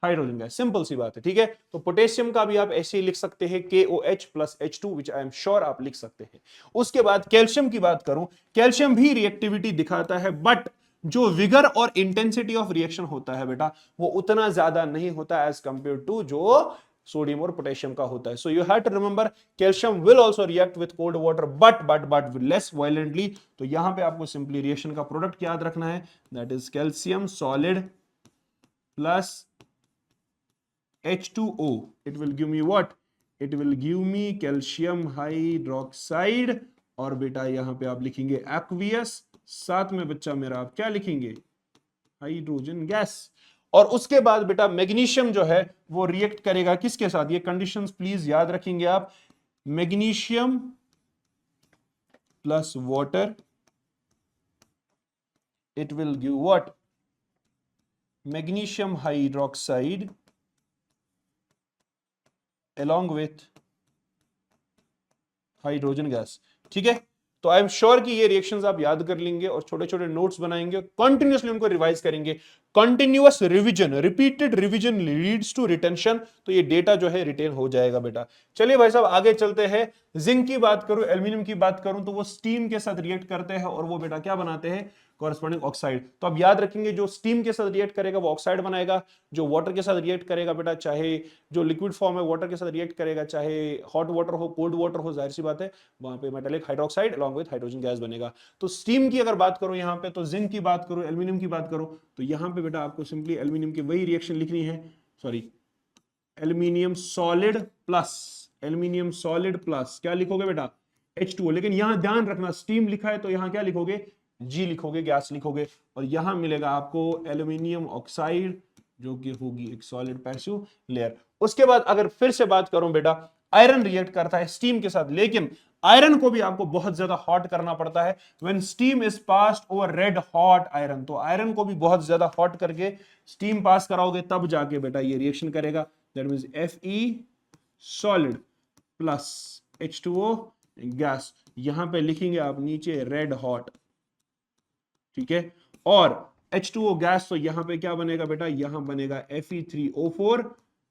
हाइड्रोजन गैस। सिंपल सी बात है, ठीक है। तो पोटेशियम का भी आप ऐसे ही लिख सकते हैं, KOH plus H2, which I am sure आप लिख सकते हैं। उसके बाद कैल्शियम की बात करूं, कैल्शियम भी रिएक्टिविटी दिखाता है, बट जो विगर और इंटेंसिटी ऑफ रिएक्शन होता है बेटा, वो उतना ज्यादा नहीं होता एज कंपेयर टू जो सोडियम और पोटेशियम का होता है। So you have to remember, calcium will also react with cold water, but less violently. तो यहां पे आपको सिंपली रिएक्शन का प्रोडक्ट याद रखना है, that is calcium solid plus H2O. It will give me what? It will give me calcium hydroxide, और बेटा यहां पे आप लिखेंगे aqueous, साथ में बच्चा मेरा आप क्या लिखेंगे, हाइड्रोजन गैस। और उसके बाद बेटा मैग्नीशियम जो है वो रिएक्ट करेगा किसके साथ, ये कंडीशंस प्लीज याद रखेंगे आप, magnesium plus water, it will give what, magnesium hydroxide along with hydrogen gas, ठीक है। तो आई एम श्योर कि ये रिएक्शंस आप याद कर लेंगे और छोटे छोटे नोट्स बनाएंगे, कंटिन्यूअसली उनको रिवाइज करेंगे। Continuous revision, repeated revision leads to retention, तो ये डेटा जो है रिटेन हो जाएगा बेटा। चलिए भाई साहब आगे चलते हैं। जिंक की बात करूं, एल्यूमिनियम की बात करूं, तो वो स्टीम के साथ रिएक्ट करते हैं और वो बेटा क्या बनाते हैं, कॉरेस्पॉन्डिंग ऑक्साइड। तो अब याद रखेंगे, जो स्टीम के साथ रिएक्ट करेगा वो ऑक्साइड बनाएगा, जो वाटर के साथ रिएक्ट करेगा बेटा, चाहे जो लिक्विड फॉर्म है वाटर के साथ रिएक्ट करेगा, चाहे हॉट वाटर हो कोल्ड वाटर हो, जाहिर सी बात है वहां पे metallic hydroxide along with hydrogen gas बनेगा। तो स्टीम की अगर बात करो यहाँ पे, तो जिंक की बात करो, एल्यूमिनियम की बात करो, तो यहाँ पे बेटा आपको सिंपली एल्यूमिनियम की वही रिएक्शन लिखनी है, sorry aluminium solid plus, aluminium solid plus क्या लिखोगे बेटा, H2O। लेकिन यहां ध्यान रखना, स्टीम लिखा है तो यहां क्या लिखोगे, G लिखोगे, गैस लिखोगे, और यहां मिलेगा आपको एल्यूमिनियम ऑक्साइड, जो कि होगी एक सॉलिड पैसिव लेयर। उसके बाद अगर फिर से बात करूं बेटा, आयरन रिएक्ट करता है स्टीम के साथ, लेकिन आयरन को भी आपको बहुत ज्यादा हॉट करना पड़ता है। When steam is passed over red hot iron, तो आयरन को भी बहुत ज्यादा हॉट करके स्टीम पास कराओगे, तब जाके बेटा ये रिएक्शन करेगा। That means Fe solid plus H2O gas, यहां पे लिखेंगे आप नीचे रेड हॉट, ठीक है। और H2O गैस, तो यहां पे क्या बनेगा बेटा, यहां बनेगा Fe3O4,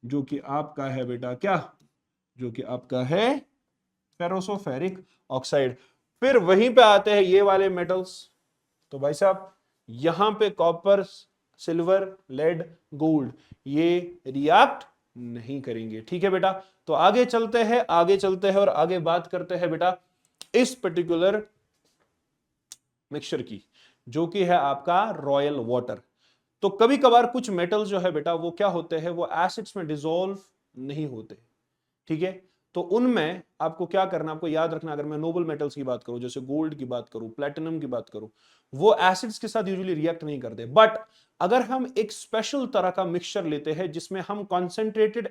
जो कि आपका है बेटा क्या, जो कि आपका है फेरोसोफेरिक ऑक्साइड। फिर वहीं पे आते हैं ये वाले मेटल्स, तो भाई साहब यहां पे कॉपर, सिल्वर, लेड, गोल्ड, ये रिएक्ट नहीं करेंगे, ठीक है बेटा। तो आगे चलते हैं, आगे चलते हैं और आगे बात करते हैं बेटा इस पर्टिकुलर मिक्सचर की, जो कि है आपका रॉयल वाटर। तो कभी कभार कुछ मेटल्स जो है बेटा वो क्या होते हैं, वो एसिड्स में डिसॉल्व नहीं होते, ठीक है। तो उनमें आपको क्या करना, आपको याद रखना, अगर मैं नोबल मेटल्स की बात करूं, जैसे गोल्ड की बात करूं, प्लेटिनम की बात करूं, वो एसिड्स के साथ यूजुअली रिएक्ट नहीं करते। बट अगर हम एक स्पेशल तरह का मिक्सचर लेते हैं जिसमें हम कॉन्सेंट्रेटेड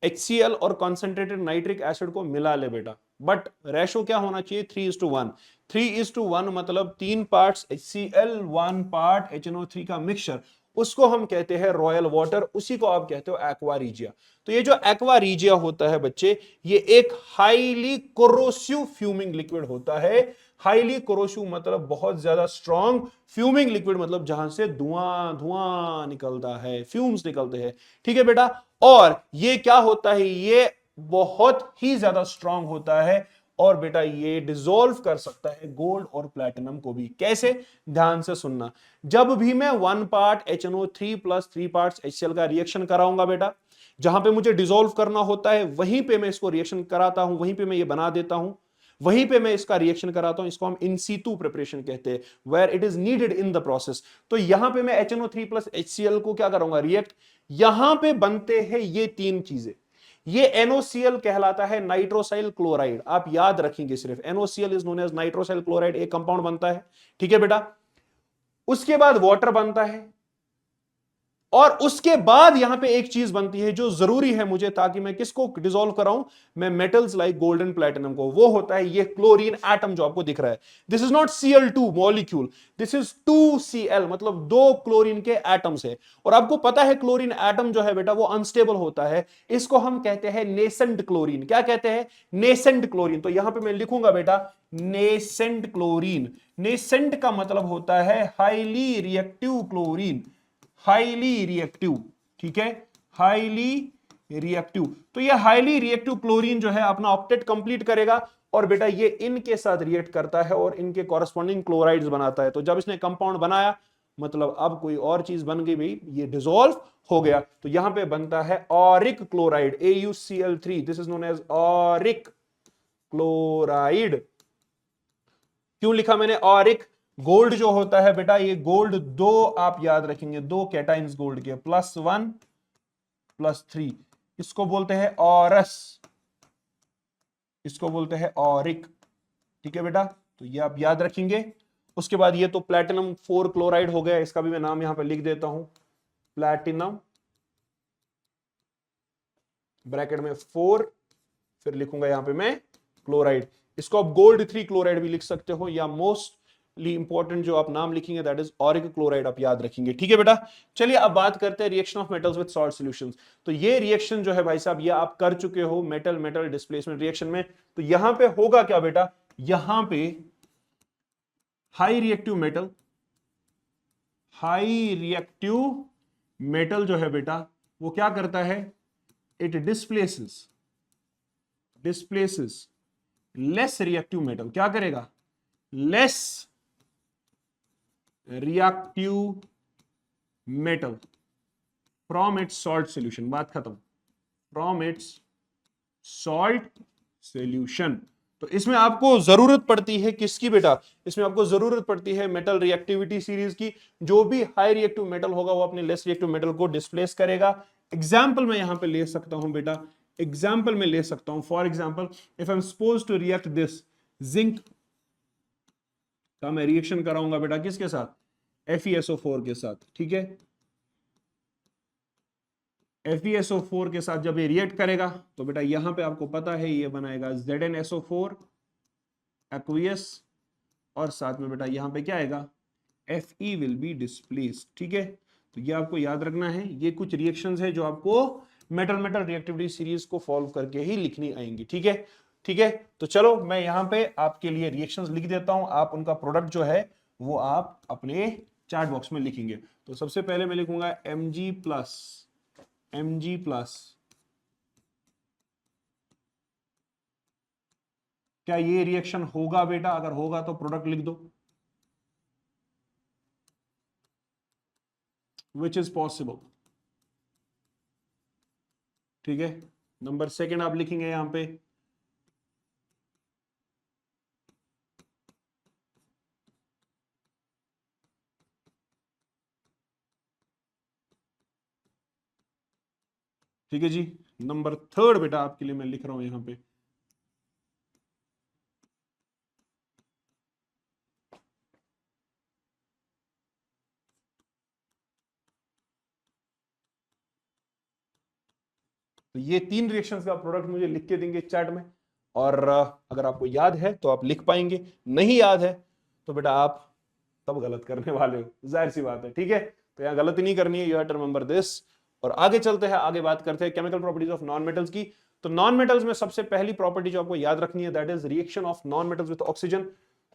HCl और कॉन्सेंट्रेटेड नाइट्रिक एसिड को मिला ले बेटा, बट रेशो क्या होना चाहिए, 3:1। 3:1 मतलब 3 पार्ट्स HCl 1 पार्ट HNO3 का मिक्सचर, उसको हम कहते हैं रॉयल वाटर, उसी को आप कहते हो एक्वा रीजिया। तो ये जो एक्वा रीजिया होता है बच्चे, ये एक हाईली कोरोसिव फ्यूमिंग लिक्विड होता है। हाईली कोरोसिव मतलब बहुत ज्यादा स्ट्रॉन्ग, फ्यूमिंग लिक्विड मतलब जहां से धुआं धुआं निकलता है, फ्यूम्स निकलते हैं, ठीक है बेटा। और ये क्या होता है, ये बहुत ही ज्यादा स्ट्रॉन्ग होता है, और बेटा ये डिसॉल्व कर सकता है गोल्ड और प्लैटिनम को भी। कैसे, ध्यान से सुनना, जब भी मैं 1 part HNO3 plus 3 parts HCl का रिएक्शन कराऊंगा बेटा, जहां पे मुझे डिसॉल्व करना होता है वहीं पे मैं इसको रिएक्शन कराता हूं, वहीं पे मैं ये बना देता हूं, वहीं पे मैं इसका रिएक्शन कराता हूं। इसको हम इन सीटू प्रिपरेशन कहते हैं, where it is needed in the process. तो यहां पे मैं HNO3 प्लस HCl को क्या करूंगा, रिएक्ट, यहां पे बनते हैं ये 3 चीजें। ये NOCl कहलाता है, नाइट्रोसाइल क्लोराइड, आप याद रखेंगे सिर्फ, NOCl is known as nitrosyl chloride, एक कंपाउंड बनता है, ठीक है बेटा। उसके बाद वाटर बनता है, और उसके बाद यहां पे एक चीज बनती है जो जरूरी है मुझे, ताकि मैं किसको डिसॉल्व कराऊं, मैं metals like gold and platinum को, वो होता है ये क्लोरीन एटम जो आपको दिख रहा है। This is not Cl2 molecule, this is 2Cl, मतलब दो क्लोरीन के एटम्स है। और आपको पता है क्लोरीन एटम जो है बेटा वो अनस्टेबल होता है, इसको हम कहते हैं नेसेंट क्लोरीन। क्या कहते हैं? Nascent chlorine. तो यहां पे मैं लिखूंगा बेटा नेसेंट क्लोरीन। नेसेंट का मतलब होता है highly reactive chlorine, highly reactive, ठीक है, हाईली रिएक्टिव। तो ये हाईली रिएक्टिव क्लोरीन जो है अपना ऑक्टेट कंप्लीट करेगा और बेटा ये इनके साथ रिएक्ट करता है और इनके कॉरेस्पॉन्डिंग क्लोराइड्स बनाता है। तो जब इसने कंपाउंड बनाया मतलब अब कोई और चीज बन गई भाई, ये डिसॉल्व हो गया। तो यहां पे बनता है auric chloride, AuCl3, this is known as auric chloride. क्यों लिखा मैंने ऑरिक? गोल्ड जो होता है बेटा, ये गोल्ड दो आप याद रखेंगे, दो कैटाइंस गोल्ड के, +1 +3, इसको बोलते हैं ऑरस, इसको बोलते हैं ऑरिक। ठीक है बेटा, तो ये आप याद रखेंगे। उसके बाद ये तो प्लैटिनम 4 क्लोराइड हो गया, इसका भी मैं नाम यहां पे लिख देता हूं, प्लैटिनम ब्रैकेट में 4, फिर लिखूंगा यहां पे मैं क्लोराइड। इसको आप गोल्ड 3 क्लोराइड भी लिख सकते हो, या मोस्टली इंपॉर्टेंट जो आप नाम लिखेंगे दैट इज ऑरिक क्लोराइड, आप याद रखेंगे। ठीक है बेटा, चलिए अब बात करते हैं reaction of metals with salt solutions. तो ये रिएक्शन जो है भाई साहब, ये आप कर चुके हो मेटल मेटल डिस्प्लेसमेंट रिएक्शन में। तो यहां पे होगा क्या बेटा, यहां पे high reactive metal, high reactive metal जो है बेटा वो क्या करता है, it displaces, displaces less reactive metal. क्या करेगा? Less reactive metal from its salt solution. बात खत्म, फ्रॉम इट्स सॉल्ट सॉल्यूशन। तो इसमें आपको जरूरत पड़ती है किसकी बेटा, इसमें आपको जरूरत पड़ती है मेटल रिएक्टिविटी सीरीज की। जो भी हाई रिएक्टिव मेटल होगा वो अपने लेस रिएक्टिव मेटल को डिस्प्लेस करेगा। एग्जाम्पल मैं यहां पे ले सकता हूं बेटा, एग्जाम्पल में ले सकता हूं, for example if I am suppose to react this zinc का मैं रिएक्शन कराऊंगा बेटा किसके साथ, FeSO4 के साथ। ठीक है, FeSO4 के साथ जब ये रिएक्ट करेगा तो बेटा यहां पे आपको पता है ये बनाएगा ZnSO4 एक्वियस, और साथ में बेटा यहां पे क्या आएगा, Fe विल बी डिस्प्लेस्ड। ठीक है, तो ये आपको याद रखना है, ये कुछ रिएक्शंस है जो आपको मेटल मेटल रिएक्टिविटी सीरीज को फॉलो करके ही लिखनी आएंगी। ठीक है, ठीक है, तो चलो मैं यहां पे आपके लिए रिएक्शंस लिख देता हूं, आप उनका प्रोडक्ट जो है वो आप अपने चार्ट बॉक्स में लिखेंगे। तो सबसे पहले मैं लिखूंगा Mg प्लस, Mg प्लस, क्या ये रिएक्शन होगा बेटा? अगर होगा तो प्रोडक्ट लिख दो, विच इज पॉसिबल। ठीक है, नंबर सेकंड आप लिखेंगे यहां पे ठीक है जी। नंबर थर्ड बेटा आपके लिए मैं लिख रहा हूं यहां पे, तो ये तीन रिएक्शंस का प्रोडक्ट मुझे लिख के देंगे चैट में, और अगर आपको याद है तो आप लिख पाएंगे, नहीं याद है तो बेटा आप सब गलत करने वाले हो, जाहिर सी बात है। ठीक है, तो यहां गलती नहीं करनी है, you have to remember this. और आगे चलते हैं, आगे बात करते हैं chemical properties of non metals की। तो नॉन मेटल्स में सबसे पहली प्रॉपर्टी जो आपको याद रखनी है that is reaction of non metals with oxygen.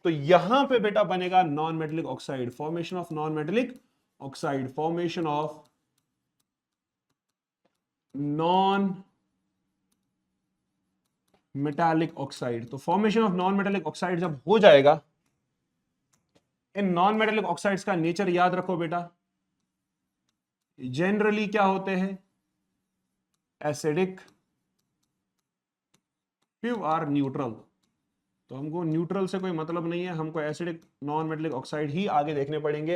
तो यहां पे बेटा बनेगा non metallic oxide, formation of non metallic oxide, formation of non metallic oxide. तो formation of non metallic oxide जब हो जाएगा, इन नॉन मेटालिक ऑक्साइड्स का नेचर याद रखो बेटा, जनरली क्या होते हैं, एसिडिक, फिर आर न्यूट्रल। तो हमको न्यूट्रल से कोई मतलब नहीं है, हमको एसिडिक नॉन मेटालिक ऑक्साइड ही आगे देखने पड़ेंगे।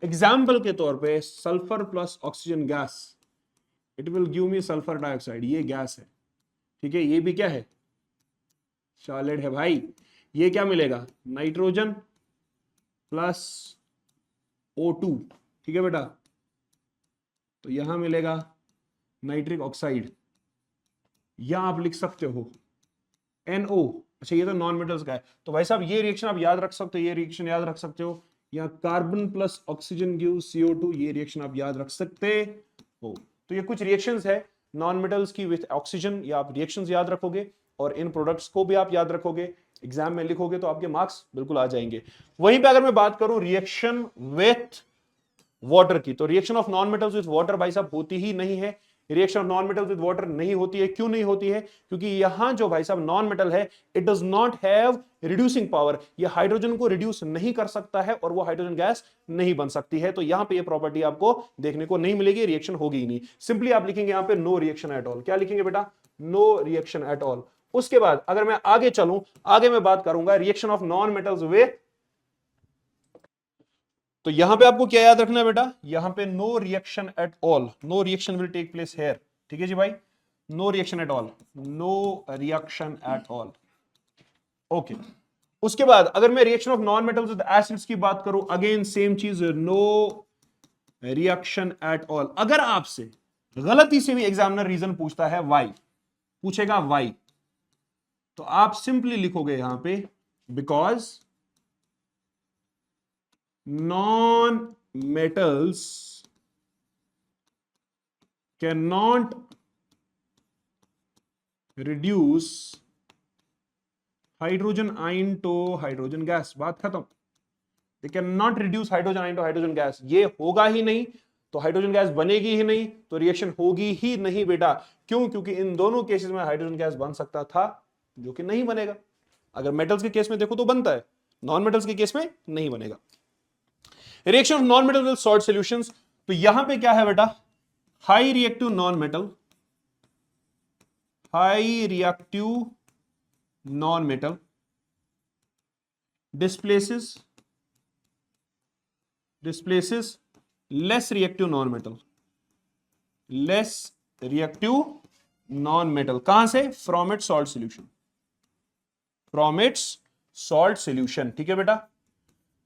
एग्जाम्पल के तौर पे sulphur plus oxygen gas, it will give me sulphur dioxide, ये गैस है। ठीक है, ये भी क्या है, सॉलिड है भाई। ये क्या मिलेगा, नाइट्रोजन प्लस O2। ठीक है बेटा, तो यहां मिलेगा नाइट्रिक ऑक्साइड, या आप लिख सकते हो NO। अच्छा ये तो नॉन मेटल्स का है, तो भाई साहब ये रिएक्शन आप याद रख सकते हो, ये रिएक्शन याद रख सकते हो, या carbon plus oxygen give CO2, ये रिएक्शन आप याद रख सकते हो। तो ये कुछ रिएक्शंस है नॉन मेटल्स की विथ ऑक्सीजन, या आप रिएक्शंस याद रखोगे और इन प्रोडक्ट्स को भी आप याद रखोगे, एग्जाम में लिखोगे तो आपके मार्क्स बिल्कुल आ जाएंगे। वहीं पे अगर मैं बात करूं रिएक्शन विथ वाटर की, तो reaction of non metals with water भाई साहब होती ही नहीं है। Reaction of non metal with water नहीं होती है। क्यों नहीं होती है? क्योंकि यहां जो भाई साहब नॉन मेटल है, it does not have reducing power, ये हाइड्रोजन को रिड्यूस नहीं कर सकता है और वो हाइड्रोजन गैस नहीं बन सकती है। तो यहां पे ये प्रॉपर्टी आपको देखने को नहीं मिलेगी, रिएक्शन होगी ही नहीं। सिंपली आप लिखेंगे यहां पे नो रिएक्शन एट ऑल। क्या लिखेंगे बेटा? No reaction at all. उसके बाद अगर मैं आगे चलूं, आगे मैं बात करूंगा reaction of non metals with, तो यहां पे आपको क्या याद रखना है बेटा? यहां पे no reaction at all, no reaction will take place here. ठीक है जी भाई, no reaction at all, no reaction at all. Okay, उसके बाद अगर मैं reaction of non metals with acids की बात करूं, अगेन सेम चीज, नो रिएक्शन एट ऑल। अगर आपसे गलती से भी एग्जामिनर रीजन पूछता है वाई, पूछेगा वाई, तो आप सिंपली लिखोगे यहां पे because non-metals cannot reduce hydrogen ion to hydrogen gas। बात खत्म। They cannot reduce hydrogen ion to hydrogen gas। ये होगा ही नहीं, तो हाइड्रोजन गैस बनेगी ही नहीं, तो रिएक्शन होगी ही नहीं बेटा। क्यों? क्योंकि इन दोनों केसेस में हाइड्रोजन गैस बन सकता था, जो कि नहीं बनेगा। अगर मेटल्स के केस में देखो तो बनता है, नॉन मेटल्स के केस में नहीं बनेगा। Reaction of non metal with salt solutions, तो यहां पे क्या है बेटा? High reactive non metal, high reactive non metal displaces less reactive non metal, less reactive non metal. कहां से? From its salt solution, from its salt solution. ठीक है बेटा,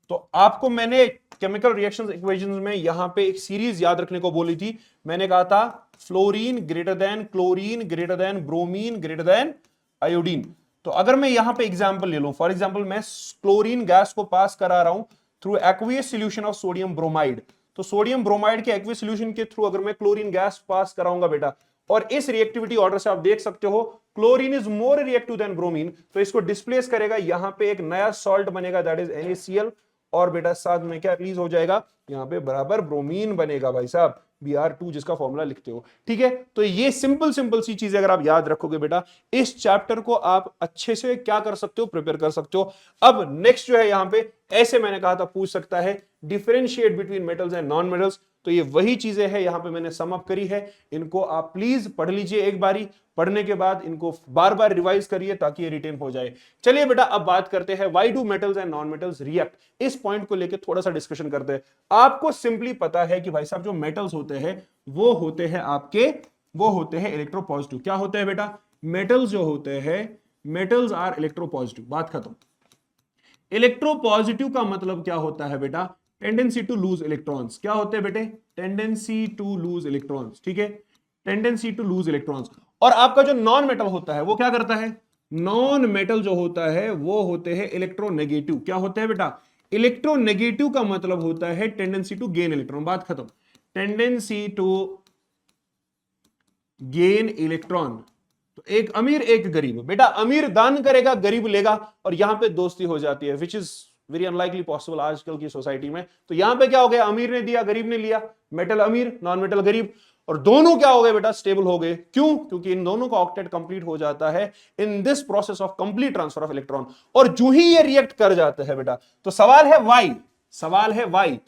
तो आपको मैंने केमिकल रिएक्शंस इक्वेशंस में यहां पे एक सीरीज याद रखने को बोली थी। मैंने कहा था fluorine greater than chlorine greater than bromine greater than iodine. तो अगर मैं यहां पे एग्जांपल ले लूं, फॉर एग्जांपल मैं क्लोरीन गैस को पास करा रहा हूं through aqueous solution of sodium bromide, तो सोडियम ब्रोमाइड के एक्वियस सॉल्यूशन के थ्रू अगर मैं क्लोरीन गैस पास कराऊंगा बेटा, और इस रिएक्टिविटी ऑर्डर से आप देख सकते हो chlorine is more reactive than bromine, तो इसको डिस्प्लेस करेगा, यहां पे एक नया सॉल्ट बनेगा दैट इज NaCl, और बेटा साथ में क्या रिलीज हो जाएगा? यहां पे बराबर ब्रोमीन बनेगा भाई साहब, Br2, जिसका फॉर्मूला लिखते हो। ठीक है, तो ये सिंपल सी चीजें अगर आप याद रखोगे बेटा, इस चैप्टर को आप अच्छे से क्या कर सकते हो? प्रिपेयर कर सकते हो। अब नेक्स्ट जो है यहां पे, ऐसे मैंने कहा था पूछ सकता है differentiate between metals and non metals, तो ये वही चीजें हैं यहां पे मैंने सम अप करी है। इनको आप प्लीज पढ़ लीजिए एक बारी, पढ़ने के बाद इनको बार बार रिवाइज करिए ताकि ये रिटेन हो जाए। चलिए बेटा अब बात करते हैं why do metals and non metals react, इस पॉइंट को लेकर थोड़ा सा डिस्कशन करते हैं। आपको सिंपली पता है कि भाई साहब जो मेटल्स होते हैं वो होते हैं आपके, वो होते हैं इलेक्ट्रोपॉजिटिव। क्या होते हैं बेटा? मेटल्स जो होते हैं, मेटल्स आर इलेक्ट्रोपॉजिटिव। बात खत्म। इलेक्ट्रोपॉजिटिव का मतलब क्या होता है बेटा? Tendency to lose electrons. क्या होते हैं बेटे? Tendency to lose electrons. ठीक है, टेंडेंसी टू लूज इलेक्ट्रॉन्स। और आपका जो नॉन मेटल होता है वो क्या करता है? नॉन मेटल जो होता है वो होते हैं इलेक्ट्रोनेगेटिव। क्या होते हैं बेटा? इलेक्ट्रोनेगेटिव का मतलब होता है टेंडेंसी टू गेन इलेक्ट्रॉन। बात खत्म। Tendency to gain electron. तो एक अमीर एक गरीब, बेटा अमीर दान करेगा, गरीब लेगा, और यहां पे दोस्ती हो जाती है, which is very unlikely possible आजकल की सोसाइटी में। तो यहां पे क्या हो गया? अमीर ने दिया, गरीब ने लिया, मेटल अमीर, नॉन मेटल गरीब, और दोनों क्या हो गए बेटा? स्टेबल हो गए। क्यों? क्योंकि इन दोनों का ऑक्टेट कंप्लीट हो जाता है in this process of complete transfer of electron. और जो ही ये रिएक्ट कर जाते हैं बेटा, तो सवाल है वाई, सवाल है वाई।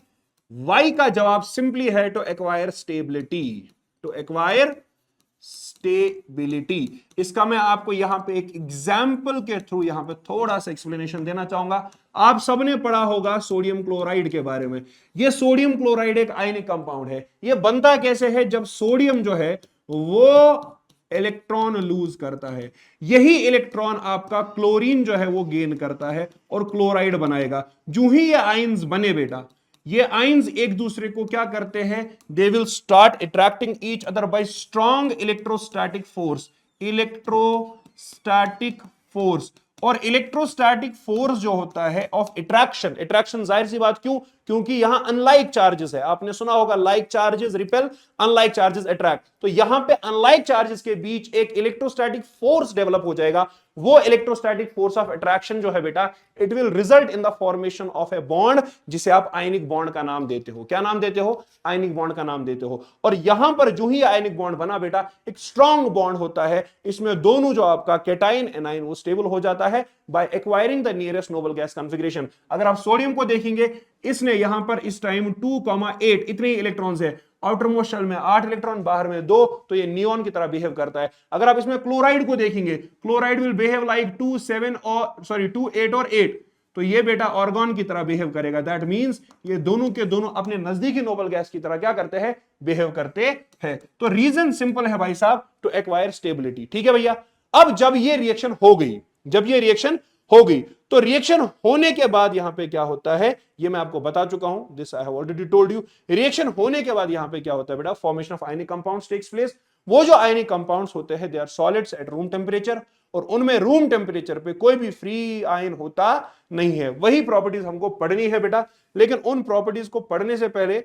वाई का जवाब सिंपली है to acquire stability, to acquire stability. इसका मैं आपको यहां पे एक एग्जाम्पल के थ्रू यहां पे थोड़ा सा एक्सप्लेनेशन देना चाहूंगा। आप सबने पढ़ा होगा सोडियम क्लोराइड के बारे में। ये सोडियम क्लोराइड एक आयनिक कंपाउंड है। ये बनता कैसे है? जब सोडियम जो है वो इलेक्ट्रॉन लूज करता है, यही इलेक्ट्रॉन आपका क्लोरीन जो है वो गेन करता है और क्लोराइड बनाएगा। जो ही ये आयंस बने बेटा, ये आइंस एक दूसरे को क्या करते हैं, they will start attracting each other by strong electrostatic force, electrostatic force. और इलेक्ट्रोस्टैटिक फोर्स जो होता है ऑफ अट्रैक्शन, अट्रैक्शन जाहिर सी बात क्यों, क्योंकि यहां अनलाइक चार्जेस है, आपने सुना होगा like charges repel, unlike charges attract, तो यहां पे अनलाइक चार्जेस के बीच एक इलेक्ट्रोस्टैटिक फोर्स डेवलप हो जाएगा। वो इलेक्ट्रोस्टैटिक फोर्स ऑफ अट्रैक्शन जो है बेटा, it will result in the formation of a bond, जिसे आप आयनिक बॉन्ड का नाम देते हो। क्या नाम देते हो, आयनिक बॉन्ड का नाम देते हो। और यहां पर जो ही आयनिक बॉन्ड बना बेटा, एक स्ट्रॉन्ग बॉन्ड होता है, इसमें दोनों जो आपका कैटाइन एनाइन वो स्टेबल हो जाता है by acquiring the nearest noble gas configuration. अगर आप सोडियम को देखेंगे, इसने यहां पर इस टाइम 2,8 इतने ही इलेक्ट्रॉन्स है, आउटर मोस्ट शेल में 8 इलेक्ट्रॉन, बाहर में 2, तो ये नियॉन की तरह बिहेव करता है। अगर आप इसमें क्लोराइड को देखेंगे, क्लोराइड विल बिहेव लाइक 2, 7 और 2, 8 और 8, तो ये बेटा ऑर्गन की तरह बिहेव करेगा। दैट मींस ये दोनों के दोनों अपने नजदीकी नोबल गैस की तरह क्या करते हैं, बिहेव करते हैं। तो रीजन सिंपल है भाई साहब, टू एक्वायर स्टेबिलिटी। ठीक है भैया। अब जब ये रिएक्शन हो गई, जब ये रिएक्शन हो गई, तो रिएक्शन होने के बाद यहां पे क्या होता है, ये मैं आपको बता चुका हूं, this I have already told you. Reaction होने के बाद यहां पे क्या होता है बेटा, formation of ionic compounds takes place. वो जो आयनिक कंपाउंड्स होते हैं, they are solids at room temperature, और उनमें रूम टेम्परेचर पे कोई भी फ्री आयन होता नहीं है। वही प्रॉपर्टीज हमको पढ़नी है बेटा, लेकिन उन प्रॉपर्टीज को पढ़ने से पहले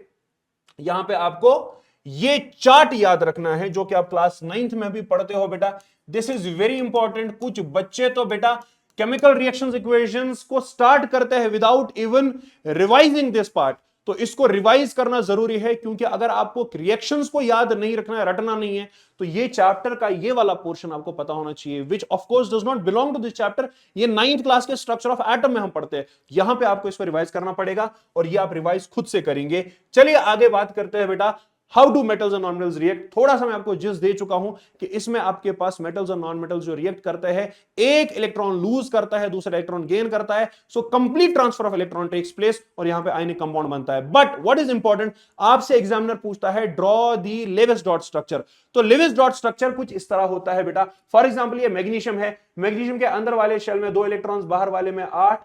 यहां पे आपको ये चार्ट याद रखना है, जो कि आप क्लास 9th में भी पढ़ते हो बेटा। This is very important. कुछ बच्चे तो बेटा केमिकल रिएक्शंस इक्वेशंस को स्टार्ट करते हैं without even revising this part, तो इसको रिवाइज करना जरूरी है, क्योंकि अगर आपको रिएक्शंस को याद नहीं रखना है, रटना नहीं है, तो ये चैप्टर का ये वाला पोर्शन आपको पता होना चाहिए, which of course does not belong to this chapter. ये 9th क्लास के स्ट्रक्चर ऑफ एटम में हम पढ़ते हैं, यहां पे आपको इसको रिवाइज करना पड़ेगा, और ये आप रिवाइज खुद से करेंगे। चलिए आगे बात करते हैं बेटा, how do metals and non metals react. थोड़ा सा मैं आपको जिस दे चुका हूं कि इसमें आपके पास मेटल्स और नॉन मेटल्स जो रिएक्ट करते हैं, एक इलेक्ट्रॉन लूज करता है, दूसरा इलेक्ट्रॉन गेन करता है, so complete transfer of electron takes place, और यहां पे आयनिक कंपाउंड बनता है। बट व्हाट इज इंपॉर्टेंट, आपसे एग्जामिनर पूछता है draw the Lewis dot structure. तो लेविस डॉट स्ट्रक्चर कुछ इस तरह होता है बेटा। फॉर एग्जाम्पल ये मैग्नीशियम है, मैग्नीशियम के अंदर वाले शेल में 2 इलेक्ट्रॉन्स, बाहर वाले में 8,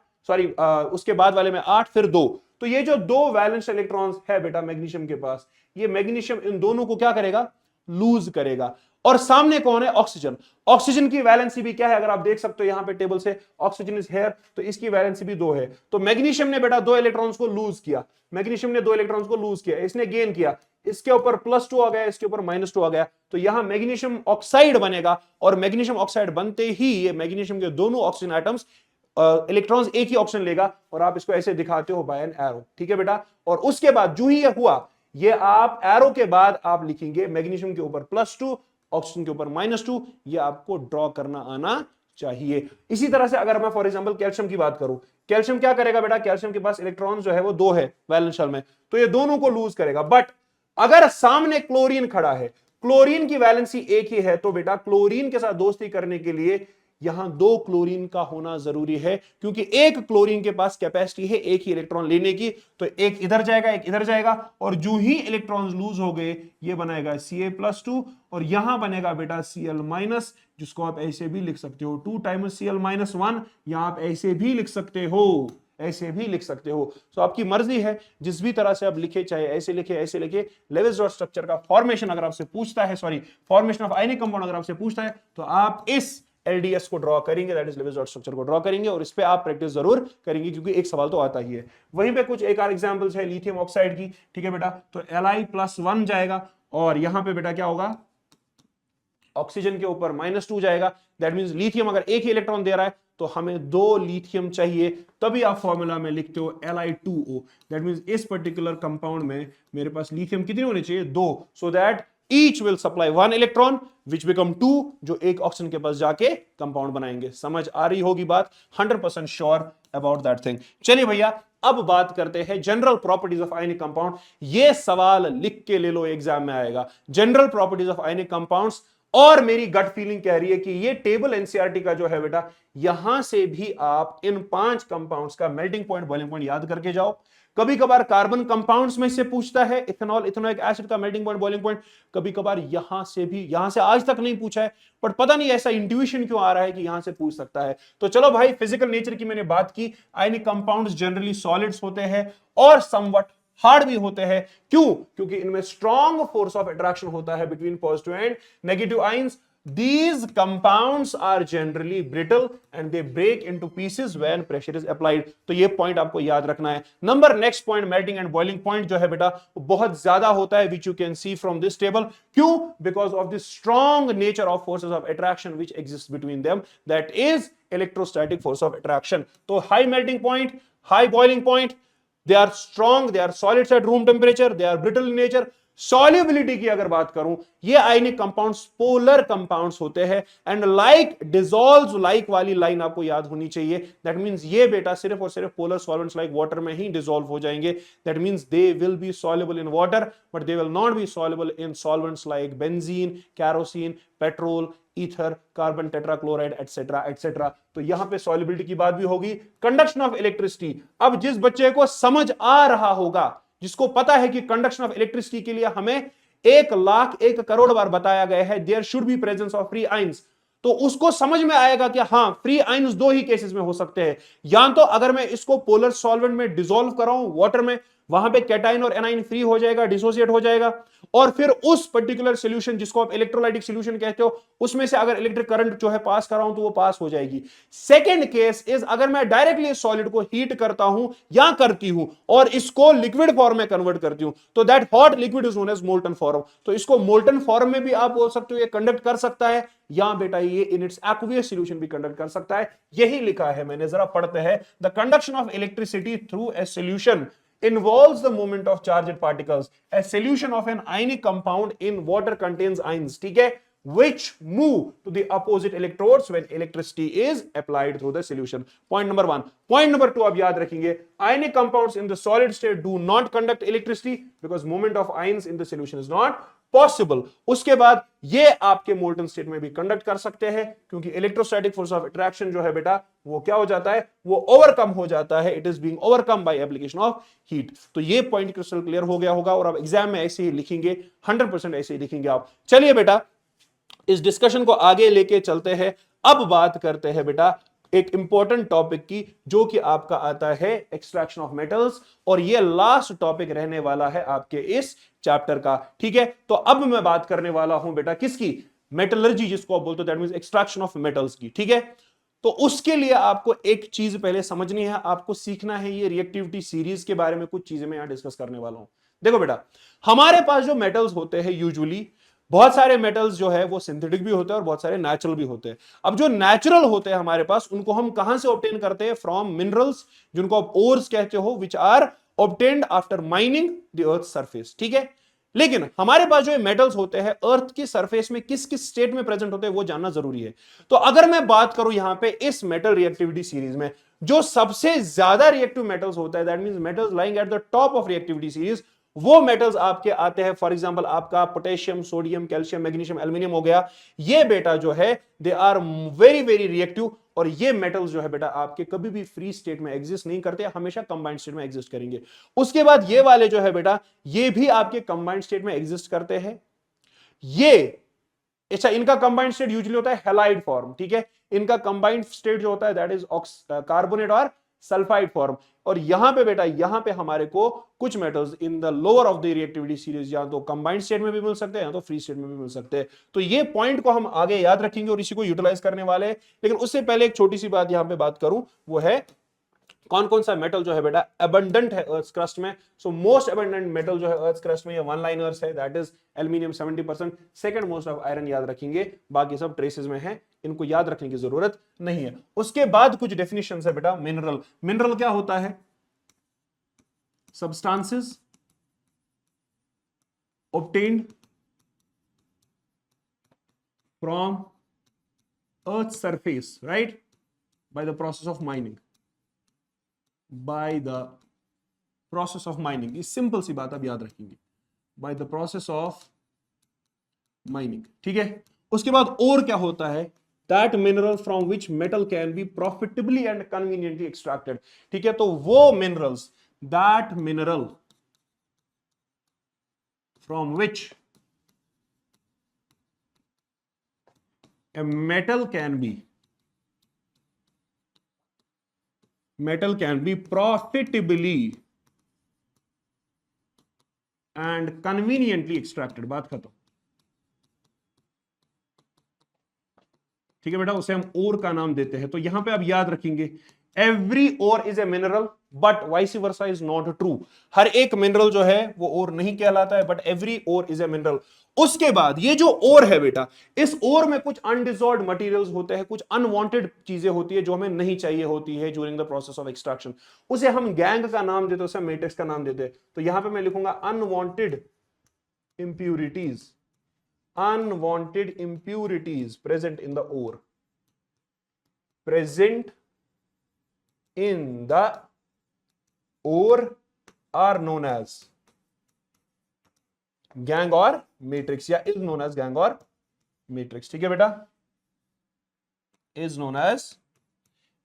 उसके बाद वाले में 8 फिर 2, तो ये जो 2 वैलेंस इलेक्ट्रॉन्स है बेटा मैग्नीशियम के पास, ये मैग्नीशियम इन दोनों को क्या करेगा, लूज करेगा। और सामने कौन है, ऑक्सीजन। ऑक्सीजन की वैलेंसी भी क्या है, अगर आप देख सकते हो यहां पे टेबल से, ऑक्सीजन इज हियर, तो इसकी वैलेंसी भी 2 है। तो मैग्नीशियम ने बेटा 2 इलेक्ट्रॉन्स को लूज किया, मैग्नीशियम ने 2 इलेक्ट्रॉन्स को लूज किया, इसने गेन किया, इसके ऊपर +2 आ गया, इसके ऊपर -2 आ गया, तो यहां मैग्नीशियम ऑक्साइड बनेगा। और मैग्नीशियम ऑक्साइड बनते ही ये मैग्नीशियम के दोनों ऑक्सीजन एटम्स इलेक्ट्रॉन्स एक ही ऑप्शन लेगा, और आप इसको ऐसे दिखाते हो बाय एन एरो। ठीक है बेटा। और उसके बाद जो ही ये हुआ, ये आप एरो के बाद आप लिखेंगे मैग्नीशियम के ऊपर +2, ऑक्सीजन के ऊपर -2, ये आपको ड्रॉ करना आना चाहिए। इसी तरह से अगर मैं फॉर एग्जांपल कैल्शियम की बात करूं, कैल्शियम क्या करेगा बेटा, कैल्शियम के पास इलेक्ट्रॉन जो है वो 2 है वैलेंस शेल में, तो ये दोनों को लूज करेगा। बट अगर सामने क्लोरीन खड़ा है, क्लोरीन की वैलेंसी एक ही है, तो बेटा क्लोरीन के साथ दोस्ती करने के लिए यहां 2 क्लोरीन का होना जरूरी है, क्योंकि एक क्लोरीन के पास कैपेसिटी है एक ही इलेक्ट्रॉन लेने की, तो एक इधर जाएगा एक इधर जाएगा, और जो ही इलेक्ट्रॉन्स लूज हो गए, ये बनाएगा Ca+2, और यहां बनेगा बेटा Cl-, जिसको आप ऐसे भी लिख सकते हो 2 टाइम्स Cl-1, यहां आप ऐसे भी लिख सकते हो, ऐसे भी लिख सकते हो। तो आपकी मर्जी है, जिस भी तरह से आप लिखे, चाहे ऐसे लिखे ऐसे लिखे। लेविस डॉट स्ट्रक्चर का फॉर्मेशन अगर आपसे पूछता है, फॉर्मेशन ऑफ आयनिक कंपाउंड अगर आपसे पूछता है, तो आप इस एलडीएस को ड्रॉ करेंगे, that is Lewis dot structure को ड्रॉ करेंगे, और इस पे आप प्रैक्टिस जरूर करेंगे, क्योंकि एक सवाल तो आता ही है। वहीं पे कुछ एक और एग्जांपल्स है लिथियम ऑक्साइड की। ठीक है बेटा, तो Li+1 जाएगा, और यहां पे बेटा क्या होगा, ऑक्सीजन के ऊपर -2 जाएगा। दैट मींस लिथियम अगर एक ही इलेक्ट्रॉन दे रहा है, तो हमें 2 लिथियम चाहिए, तभी आप फॉर्मूला में लिखते हो Li2O। दैट मींस इस पर्टिकुलर कंपाउंड में मेरे पास लिथियम कितने होने चाहिए, 2, so that each will supply 1 electron which become 2, जो एक ऑक्सीजन के पास जाके कंपाउंड बनाएंगे। समझ आ रही होगी बात, 100% श्योर अबाउट दैट थिंग। चलिए भैया, अब बात करते हैं general properties of ionic compound. ये सवाल लिख के ले लो, एग्जाम में आएगा, general properties of ionic compounds. और मेरी गट फीलिंग कह रही है कि ये टेबल एनसीईआरटी का जो है बेटा, यहां से भी आप इन 5 कंपाउंड्स का मेल्टिंग पॉइंट, बॉइलिंग पॉइंट याद करके जाओ। कभी कभार कार्बन कंपाउंड्स में से पूछता है, इथेनॉल इथेनोइक एसिड का मेल्टिंग पॉइंट, बॉइलिंग पॉइंट। कभी कभार यहां से भी, यहां से आज तक नहीं पूछा है, पर पता नहीं ऐसा इंट्यूशन क्यों आ रहा है कि यहां से पूछ सकता है। तो चलो भाई, फिजिकल नेचर की मैंने बात की, आयनिक कंपाउंड्स जनरली सॉलिड्स होते हैं और समवट हार्ड भी होते हैं। क्यों? क्योंकि इनमें स्ट्रॉन्ग फोर्स ऑफ अट्रैक्शन होता है between positive and negative ions. These compounds are generally brittle and they break into pieces when pressure is applied। तो ये पॉइंट आपको याद रखना है। Number next point, melting and boiling point जो है बेटा वो बहुत ज्यादा होता है, which you can see from this table. क्यों? Because of the strong nature of forces of attraction which exist between them, that is electrostatic force of attraction. तो high melting point, high boiling point, they are strong, they are solids at room temperature, they are brittle in nature. Solubility की अगर बात करूं, ये ionic compounds polar compounds होते हैं and like dissolves, like वाली line आपको याद होनी चाहिए। दैट मींस ये बेटा सिर्फ और सिर्फ पोलर सॉल्वेंट्स लाइक वाटर में ही डिसॉल्व हो जाएंगे। That means they will be soluble in water but they will not be soluble in solvents like benzene, kerosene, petrol, ether, carbon tetrachloride etcetera etcetera. तो यहां पे सॉल्युबिलिटी की बात भी होगी। कंडक्शन ऑफ इलेक्ट्रिसिटी, अब जिस बच्चे को समझ आ रहा होगा, जिसको पता है कि कंडक्शन ऑफ इलेक्ट्रिसिटी के लिए हमें 1,00,000 1 करोड़ बार बताया गया है there should be presence of free ions, तो उसको समझ में आएगा कि हां फ्री आयंस दो ही केसेस में हो सकते हैं। या तो अगर मैं इसको पोलर सॉल्वेंट में डिसॉल्व कराऊं वाटर में, वहां पे कैटाइन और एनाइन फ्री हो जाएगा, डिसोसिएट हो जाएगा, और फिर उस पर्टिकुलर सॉल्यूशन जिसको आप इलेक्ट्रोलाइटिक सॉल्यूशन कहते हो उसमें से अगर इलेक्ट्रिक करंट जो है पास कर रहा हूं तो वो पास हो जाएगी। सेकंड केस इज अगर मैं डायरेक्टली सॉलिड को हीट करता हूं या करती हूं और इसको लिक्विड फॉर्म में कन्वर्ट करती हूं, तो that hot liquid is known as molten form. तो इसको मोल्टन फॉर्म में भी आप बोल सकते हो ये कंडक्ट कर सकता है, या बेटा ये इन इट्स एक्वियस सॉल्यूशन भी कंडक्ट कर सकता है। यही लिखा है मैंने, जरा पढ़ते हैं। The conduction of electricity through a solution involves the movement of charged particles. A solution of an ionic compound in water contains ions, ठीक है, which move to the opposite electrodes when electricity is applied through the solution. Point number 1. Point number 2 आप याद रखेंगे, ionic compounds in the solid state do not conduct electricity because movement of ions in the solution is not possible. उसके बाद ये आपके molten state में भी conduct कर सकते हैं क्योंकि इलेक्ट्रोस्टैटिक फोर्स ऑफ अट्रैक्शन जो है बेटा वो क्या हो जाता है, वो ओवरकम हो जाता है। It is being overcome by application of heat. तो ये पॉइंट क्रिस्टल क्लियर हो गया होगा और आप एग्जाम में ऐसे ही लिखेंगे, 100% ऐसे ही लिखेंगे आप। चलिए बेटा इस डिस्कशन को आगे लेके चलते हैं। अब बात करते हैं बेटा एक इंपॉर्टेंट टॉपिक की जो कि आपका आता है एक्सट्रैक्शन ऑफ मेटल्स, और ये लास्ट टॉपिक रहने वाला है आपके इस चैप्टर का। ठीक है, तो अब मैं बात करने वाला हूं बेटा किसकी, मेटलर्जी जिसको आप बोलते हो, that means extraction of metals की। ठीक है, तो उसके लिए आपको एक चीज पहले समझनी है, आपको सीखना है ये रिएक्टिविटी सीरीज के बारे में कुछ चीजें मैं यहां डिस्कस करने वाला हूं। देखो बेटा हमारे पास जो मेटल्स होते हैं यूजुअली, बहुत सारे मेटल्स जो है वो सिंथेटिक भी होते हैं और बहुत सारे नेचुरल भी होते हैं। अब जो नेचुरल होते हैं हमारे पास उनको हम कहां से ऑब्टेन करते हैं, फ्रॉम मिनरल्स जिनको आप ओर्स कहते हो, which are obtained after mining the earth surface. ठीक है, लेकिन हमारे पास जो मेटल्स होते हैं अर्थ की सरफेस में किस किस स्टेट में प्रेजेंट होते हैं वो जानना जरूरी है। तो अगर मैं बात करूं यहां पे इस मेटल रिएक्टिविटी सीरीज में जो सबसे ज्यादा रिएक्टिव मेटल्स होता है, that means metals lying at the top of reactivity series, वो मेटल्स आपके आते हैं। फॉर एग्जांपल आपका potassium, sodium, calcium, magnesium, aluminium हो गया। ये बेटा जो है they are very very reactive, और ये मेटल्स जो है बेटा आपके कभी भी फ्री स्टेट में एग्जिस्ट नहीं करते, हमेशा कंबाइंड स्टेट में एग्जिस्ट करेंगे। उसके बाद ये वाले जो है बेटा ये भी आपके कंबाइंड स्टेट में एग्जिस्ट करते हैं। ये अच्छा, इनका कंबाइंड स्टेट यूजुअली होता है हैलाइड फॉर्म। ठीक है, इनका कंबाइंड स्टेट जो होता है दैट इज कार्बोनेट और सल्फाइड फॉर्म। और यहां पे बेटा यहां पे हमारे को कुछ metals in the lower of the reactivity series या तो कंबाइंड स्टेट में भी मिल सकते हैं या तो फ्री स्टेट में भी मिल सकते हैं। तो ये पॉइंट को हम आगे याद रखेंगे और इसी को यूटिलाइज करने वाले हैं। लेकिन उससे पहले एक छोटी सी बात यहां पे बात करूं, वो है कौन कौन सा मेटल जो है बेटा अबंडेंट है अर्थ क्रस्ट में। सो मोस्ट अबंडेंट मेटल जो है अर्थ क्रस्ट में ये वन लाइनर्स है, that is aluminium 70%, second most of iron याद रखेंगे, बाकी सब ट्रेसेस में है, इनको याद रखने की जरूरत नहीं है। उसके बाद कुछ डेफिनेशंस है बेटा मिनरल। मिनरल क्या होता है, substances obtained from earth's surface, right, by the process of mining, by the process of mining। ये सिंपल सी बात आप याद रखेंगे, by the process of mining। ठीक है, उसके बाद और क्या होता है, that mineral from which metal can be profitably and conveniently extracted। ठीक है, तो वो minerals, that mineral from which a metal can be profitably and conveniently extracted, बात खत्म। ठीक है बेटा, उसे हम ओर का नाम देते हैं। तो यहां पे आप याद रखेंगे every ore is a mineral but vice versa is not true. हर एक मिनरल जो है वो ओर नहीं कहलाता है, but every ore is a mineral. उसके बाद ये जो ओर है बेटा, इस ओर में कुछ अनडिजॉल्व्ड मटेरियल्स होते हैं, कुछ अनवांटेड चीजें होती है जो हमें नहीं चाहिए होती है during the process of extraction. उसे हम गैंग का नाम देते हैं, उसे मैट्रिक्स का नाम देते हैं। तो यहां पे मैं लिखूंगा unwanted impurities, unwanted impurities present in the ore, present in the ore are known as gang or matrix, या is known as gang or matrix। ठीक है बेटा, is known as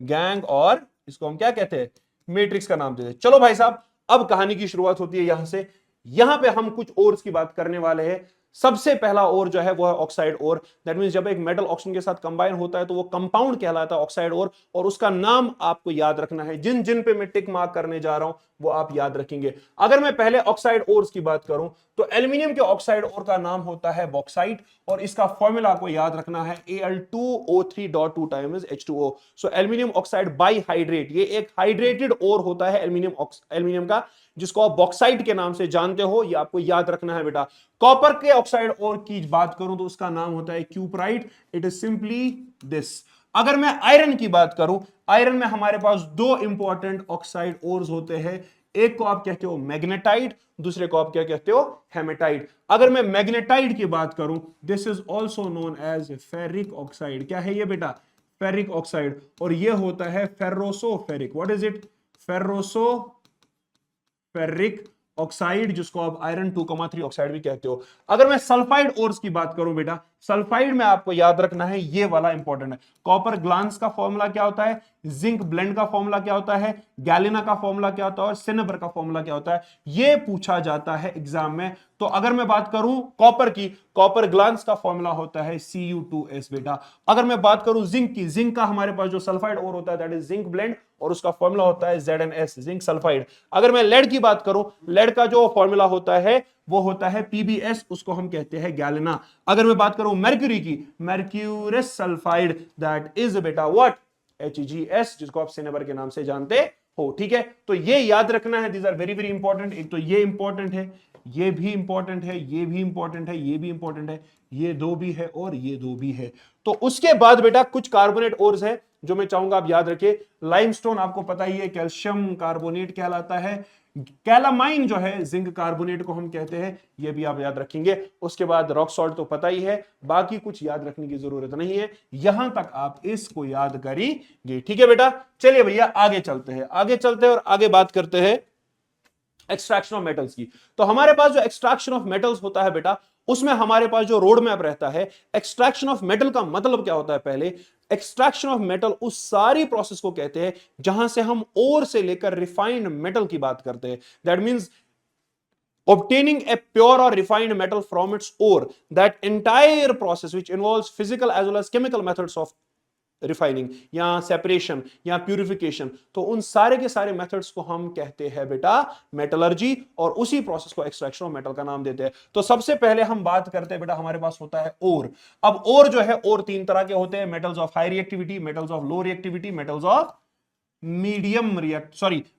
gang और इसको हम क्या कहते हैं, मैट्रिक्स का नाम देते हैं। चलो भाई साहब, अब कहानी की शुरुआत होती है यहां से। यहां पे हम कुछ ओर्स की बात करने वाले हैं। सबसे पहला ओर जो है वो है ऑक्साइड ओर। दैट मींस जब एक मेटल ऑक्सीजन के साथ कंबाइन होता है तो वो कंपाउंड कहलाता है ऑक्साइड ओर, और उसका नाम आपको याद रखना है। जिन जिन पे मैं टिक मार्क करने जा रहा हूं वो आप याद रखेंगे। अगर मैं पहले ऑक्साइड ओर्स की बात करूं तो एल्यूमिनियम के ऑक्साइड ओर का नाम होता है बॉक्साइट, और इसका फॉर्मूला आपको याद रखना है Al2O3.2 times H2O। So aluminium oxide बाइहाइड्रेट, ये एक हाइड्रेटेड ओर होता है एल्यूमिनियम का, जिसको आप बॉक्साइट के नाम से जानते हो, ये आपको याद रखना है बेटा। कॉपर के ऑक्साइड ओर की बात करूं तो उसका नाम होता है cuprite, it is simply this. अगर मैं आयरन की बात करूं, आयरन में हमारे पास दो इंपॉर्टेंट ऑक्साइड ओर्स होते हैं, एक को आप कहते हो मैग्नेटाइट, दूसरे को आप क्या कहते हो, हेमेटाइट। अगर मैं मैग्नेटाइट की बात करूं, this is also known as ferric oxide. क्या है ये बेटा, फेरिक ऑक्साइड, और ये होता है ferrosoferric. What is it, ferrosoferric oxide, जिसको आप आयरन 2,3 ऑक्साइड भी कहते हो। अगर मैं सल्फाइड ओर्स की बात करूं बेटा, सल्फाइड में आपको याद रखना है, ये वाला इंपॉर्टेंट है। कॉपर ग्लांस का फॉर्मूला क्या होता है, जिंक ब्लेंड का फॉर्मूला क्या होता है, गैलिना का फॉर्मूला क्या होता है, और सिनेबर का फॉर्मूला क्या होता है, ये पूछा जाता है एग्जाम में। तो अगर मैं बात करूं कॉपर की, कॉपर ग्लांस का फॉर्मूला होता है Cu2S बेटा। अगर मैं बात करूं जिंक की, जिंक का हमारे पास जो सल्फाइड ओर होता है दैट इज जिंक ब्लेंड, और उसका फॉर्मूला होता है ZnS, जिंक सल्फाइड। अगर मैं लेड की बात करूं, लेड का जो फॉर्मूला होता है वो होता है PbS, उसको हम कहते हैं गैलिना। अगर मैं बात करूं मर्क्यूरी की, मर्क्यूरस सल्फाइड, दैट इज बेटा व्हाट, HgS, जिसको आप सिनेबर के नाम से जानते हो। ठीक है, तो ये याद रखना है, these are very very important. एक तो ये इंपॉर्टेंट है, ये भी इंपॉर्टेंट है, ये भी इंपॉर्टेंट है, ये भी इंपॉर्टेंट है, ये दो भी है और ये दो भी है। तो उसके बाद बेटा कुछ कार्बोनेट ओर्स है जो मैं चाहूंगा आप याद रखिए। लाइमस्टोन आपको पता ही है कैल्शियम कार्बोनेट कहलाता है। कैलामाइन जो है जिंक कार्बोनेट को हम कहते हैं, ये भी आप याद रखेंगे। उसके बाद रॉक सॉल्ट तो पता ही है, बाकी कुछ याद रखने की जरूरत नहीं है, यहां तक आप इसको याद करेंगे। ठीक है बेटा, चलिए भैया आगे चलते हैं, आगे चलते हैं और आगे बात करते हैं एक्सट्रैक्शन ऑफ मेटल्स की। तो हमारे पास जो एक्सट्रैक्शन ऑफ मेटल्स होता है बेटा, उसमें हमारे पास जो रोड मैप रहता है, एक्सट्रैक्शन ऑफ मेटल का मतलब क्या होता है। पहले एक्सट्रैक्शन ऑफ मेटल उस सारी प्रोसेस को कहते हैं जहां से हम ओर से लेकर रिफाइंड मेटल की बात करते हैं। That means obtaining a pure or refined metal from its ore, that entire process which involves physical as well as chemical methods of refining या सेपरेशन या प्यूरिफिकेशन, तो उन सारे के सारे मेथड्स को हम कहते हैं बेटा मेटलर्जी, और उसी प्रोसेस को एक्सट्रैक्शन ऑफ मेटल का नाम देते हैं। तो सबसे पहले हम बात करते हैं बेटा, हमारे पास होता है ओर। अब ओर जो है, ओर तीन तरह के होते हैं, metals of high reactivity, metals of low reactivity, metals of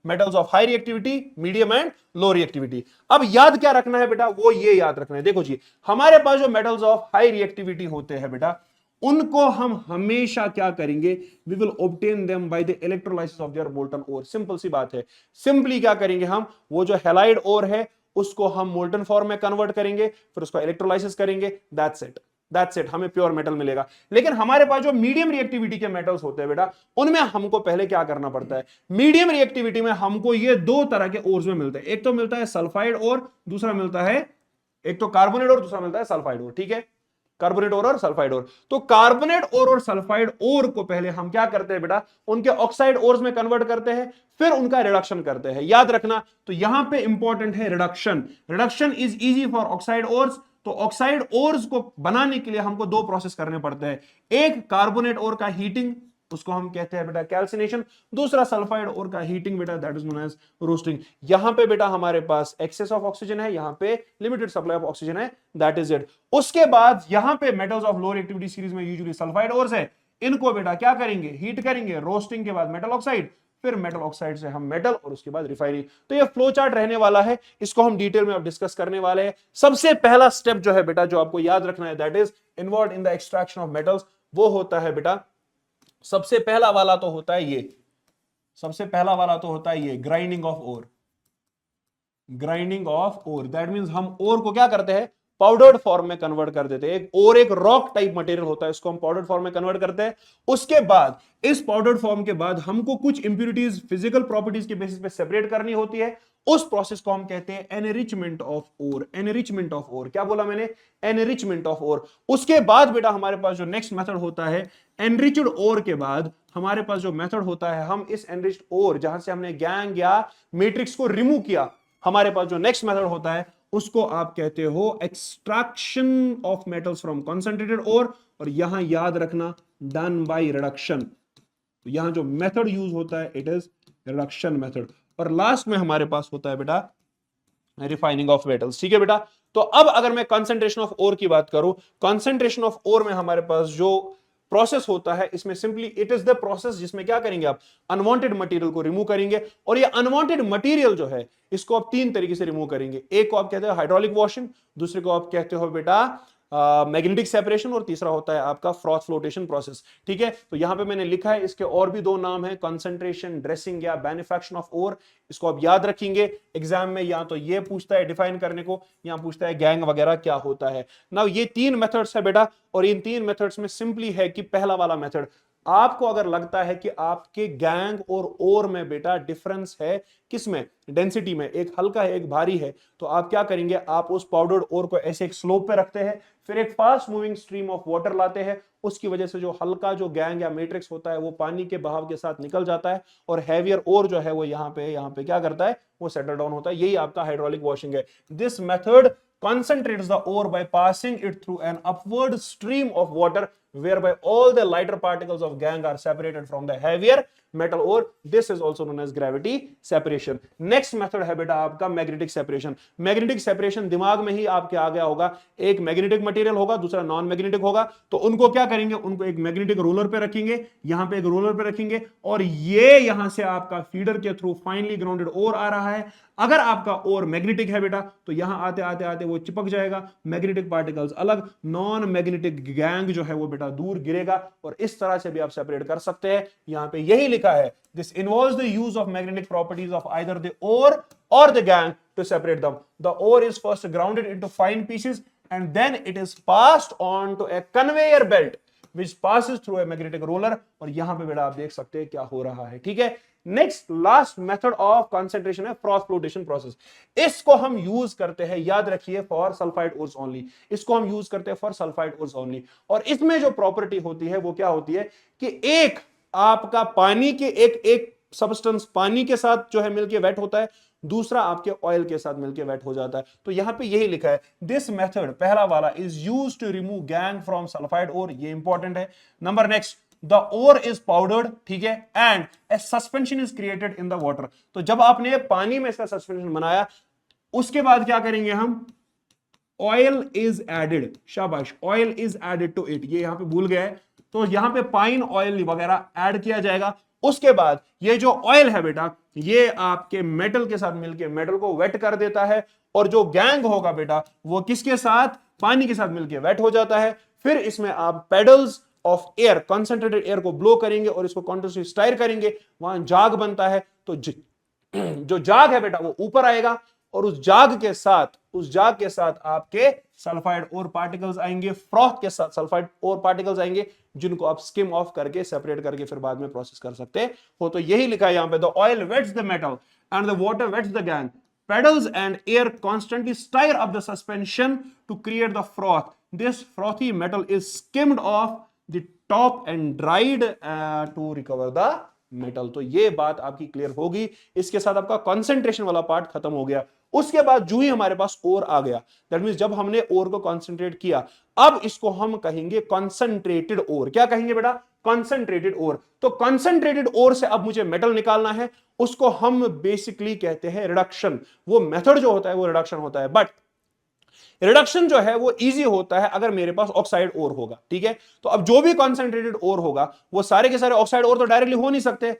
metals of high reactivity, medium and low reactivity. अब याद क्या रखना है बेटा, वो ये याद रखना है। देखो जी, हमारे पास जो मेटल्स ऑफ हाई रिएक्टिविटी होते हैं बेटा, उनको हम हमेशा क्या करेंगे, we will obtain them by the electrolysis of their molten ore. Simple सी बात है, सिंपली क्या करेंगे हम, वो जो हैलाइड ओर है उसको हम मोल्टन फॉर्म में कन्वर्ट करेंगे, फिर उसको इलेक्ट्रोलाइसिस करेंगे, दैट्स इट, दैट्स इट, हमें प्योर मेटल मिलेगा। लेकिन हमारे पास जो मीडियम रिएक्टिविटी के मेटल्स होते हैं बेटा, उनमें हमको पहले क्या करना पड़ता है, मीडियम रिएक्टिविटी में हमको ये दो तरह के ओर्स में मिलते हैं। एक तो मिलता है सल्फाइड और दूसरा मिलता है, एक तो कार्बोनेट और दूसरा मिलता है सल्फाइड और। ठीक है, कार्बोनेट ओर और सल्फाइड ओर। तो कार्बोनेट ओर और सल्फाइड ओर को पहले हम क्या करते हैं बेटा, उनके ऑक्साइड ओर्स में कन्वर्ट करते हैं, फिर उनका रिडक्शन करते हैं। याद रखना, तो यहां पे इंपॉर्टेंट है reduction. Reduction is easy for oxide ores. तो ऑक्साइड ओर्स को बनाने के लिए हमको दो प्रोसेस करने पड़ते हैं, एक कार्बोनेट ओर का हीटिंग, उसको हम कहते हैं बेटा कैल्सिनेशन। दूसरा सल्फाइड और का हीटिंग बेटा, that is known as roasting. यहां पे बेटा हमारे पास एक्सेस ऑफ ऑक्सीजन है, यहां पे लिमिटेड सप्लाई ऑफ ऑक्सीजन है, दैट इज इट। उसके बाद यहां पे metals of lower activity series में यूजुअली सल्फाइड ओर्स है, इनको बेटा क्या करेंगे, हीट करेंगे, रोस्टिंग के बाद मेटल ऑक्साइड, फिर मेटल ऑक्साइड से हम मेटल, और उसके बाद रिफाइनिंग। तो ये फ्लो चार्ट रहने वाला है, इसको हम डिटेल में अब डिस्कस करने वाले हैं। सबसे पहला स्टेप जो है बेटा, जो आपको याद रखना है, that is involve in the extraction of metals, वो होता है बेटा, सबसे पहला वाला तो होता है ये, सबसे पहला वाला तो होता है ये grinding of ore. Grinding of ore, that means हम ओर को क्या करते हैं, पाउडर्ड फॉर्म में कन्वर्ट कर देते हैं। और एक रॉक टाइप मटेरियल होता है, इसको हम पाउडर्ड फॉर्म में कन्वर्ट करते हैं। उसके बाद इस पाउडर्ड फॉर्म के बाद हमको कुछ इंप्यूरिटीज फिजिकल प्रॉपर्टीज के बेसिस पे सेपरेट करनी होती है। उस प्रोसेस को हम कहते हैं enrichment of ore. Enrichment of ore, क्या बोला मैंने, एनरिचमेंट ऑफ ओर। उसके बाद बेटा हमारे पास जो नेक्स्ट मेथड होता है, एनरिच्ड ओर के बाद हमारे पास जो मेथड होता है, हम इस एनरिच्ड ओर जहां से हमने गैंग या मैट्रिक्स को रिमूव किया, हमारे पास जो नेक्स्ट मेथड होता है उसको आप कहते हो extraction of metals from concentrated ore. और यहां याद रखना, डन बाय रिडक्शन। तो यहां जो मेथड यूज होता है, इट इज रिडक्शन मेथड। और लास्ट में हमारे पास होता है बेटा रिफाइनिंग ऑफ मेटल्स। ठीक है बेटा। तो अब अगर मैं कंसंट्रेशन ऑफ ओर की बात करूं, कंसंट्रेशन ऑफ ओर में हमारे पास जो प्रोसेस होता है, इसमें simply it is the process जिसमें क्या करेंगे आप, अनवांटेड मटेरियल को रिमूव करेंगे। और ये अनवांटेड मटेरियल जो है, इसको आप तीन तरीके से रिमूव करेंगे। एक को आप कहते हो हाइड्रोलिक वॉशिंग, दूसरे को आप कहते हो बेटा मैग्नेटिक सेपरेशन, और तीसरा होता है आपका फ्रॉथ फ्लोटेशन प्रोसेस। ठीक है। तो यहां पे मैंने लिखा है, इसके और भी दो नाम है, कंसंट्रेशन ड्रेसिंग या बेनिफेक्शन ऑफ ओर। इसको आप याद रखेंगे एग्जाम में, या तो ये पूछता है डिफाइन करने को, या पूछता है गैंग वगैरह क्या होता है। नाउ ये तीन मेथड्स है बेटा, और इन तीन मेथड्स में सिंपली है कि पहला वाला मेथड, आपको अगर लगता है कि आपके गैंग और ओर में बेटा डिफरेंस है, किसमें, डेंसिटी में, एक हल्का है एक भारी है, तो आप क्या करेंगे, आप उस पाउडर्ड ओर को ऐसे एक स्लोप पे रखते हैं, फिर एक fast moving stream of water लाते हैं, उसकी वजह से जो हल्का जो गैंग या मैट्रिक्स होता है वो पानी के बहाव के साथ निकल जाता है, और हैवियर ओर जो है वो यहाँ पे क्या करता है, वो सेटल डाउन होता है। यही आपका हाइड्रोलिक वॉशिंग है। This method concentrates the ore by passing it through an upward stream of water, whereby all the lighter particles of gangue are separated from the heavier metal ore. This is also known as gravity separation. Next method है बेटा आपका magnetic separation. Magnetic separation दिमाग में ही आपके आ गया होगा, एक magnetic material होगा, दूसरा नॉन मैग्नेटिक होगा। तो उनको क्या करेंगे, उनको एक मैग्नेटिक रोलर पे रखेंगे, यहां पे एक रोलर पे रखेंगे, और ये यहां से आपका फीडर के थ्रू फाइनली ग्राउंडेड ओर आ रहा है। अगर आपका ओर मैग्नेटिक है बेटा, तो यहां आते आते आते वो चिपक जाएगा, मैग्नेटिक पार्टिकल्स अलग, नॉन मैग्नेटिक गैंग जो है वो बेटा दूर गिरेगा। और इस तरह से भी आप सेपरेट कर सकते हैं। यहां पे यही लिखा है, this involves the use of magnetic properties of either the ore or the gangue to separate them. The ore is first grounded into fine pieces and then it is passed on to a conveyor belt which passes through a magnetic roller. और यहां पे बेटा आप देख सकते हैं क्या हो रहा है। ठीक है। Next last method of concentration है फ्रॉथ फ्लोटेशन प्रोसेस। इसको हम यूज करते हैं, याद रखिए, फॉर सल्फाइड ओर्स ओनली। इसको हम यूज करते हैं फॉर सल्फाइड ओर्स ओनली। और इसमें जो प्रॉपर्टी होती है वो क्या होती है कि एक आपका पानी के एक सब्सटेंस पानी के साथ जो है मिलके वेट होता है, दूसरा आपके ऑयल के साथ मिलके वेट हो जाता है। तो यहां पे यही लिखा है, दिस मेथड पहला वाला is used to remove gangue from sulphide ore. ये इंपॉर्टेंट है। Number next, the ore is powdered, ठीक है, and a suspension is created in the water. तो जब आपने पानी में इसका सस्पेंशन बनाया, उसके बाद क्या करेंगे हम, ऑयल इज एडेड, शाबाश, oil is added to it. ये यहां पे भूल गया है, तो यहां पे पाइन ऑयल वगैरह ऐड किया जाएगा। उसके बाद ये जो ऑयल है बेटा, ये आपके मेटल के साथ मिलके मेटल को वेट कर देता है, और जो गैंग होगा बेटा वो किसके साथ, पानी के साथ मिलके वेट हो जाता है। फिर इसमें आप pedals of air, concentrated air को ब्लो करेंगे और इसको कंटिन्यूसली स्टायर करेंगे, वहां जाग बनता है। तो जो जाग है बेटा वो ऊपर आएगा, और उस जाग के साथ आपके सल्फाइड और पार्टिकल्स आएंगे, फ्रॉथ के साथ सल्फाइड और पार्टिकल्स आएंगे, जिनको आप स्किम ऑफ करके सेपरेट करके फिर बाद में प्रोसेस कर सकते हो। तो यही लिखा है यहां पे, the oil wets the metal and the water wets the gangue, pedals and air constantly stir up the suspension to create the froth. This frothy metal is skimmed off the top and dried to recover the metal. तो ये बात आपकी clear होगी। इसके साथ आपका concentration वाला part खत्म हो गया। उसके बाद जो ही हमारे पास ओर आ गया, दैट मींस जब हमने ओर को कंसंट्रेट किया, अब इसको हम कहेंगे कंसंट्रेटेड ओर। क्या कहेंगे बेटा? Concentrated ore. तो कंसंट्रेटेड ओर से अब मुझे मेटल निकालना है, उसको हम बेसिकली कहते हैं रिडक्शन। वो मेथड जो होता है वो रिडक्शन होता है, बट रिडक्शन जो है वो इजी होता है अगर मेरे पास ऑक्साइड ओर होगा। ठीक है, तो अब जो भी कॉन्सेंट्रेटेड ओर होगा, वो सारे के सारे ऑक्साइड ओर तो डायरेक्टली हो नहीं सकते।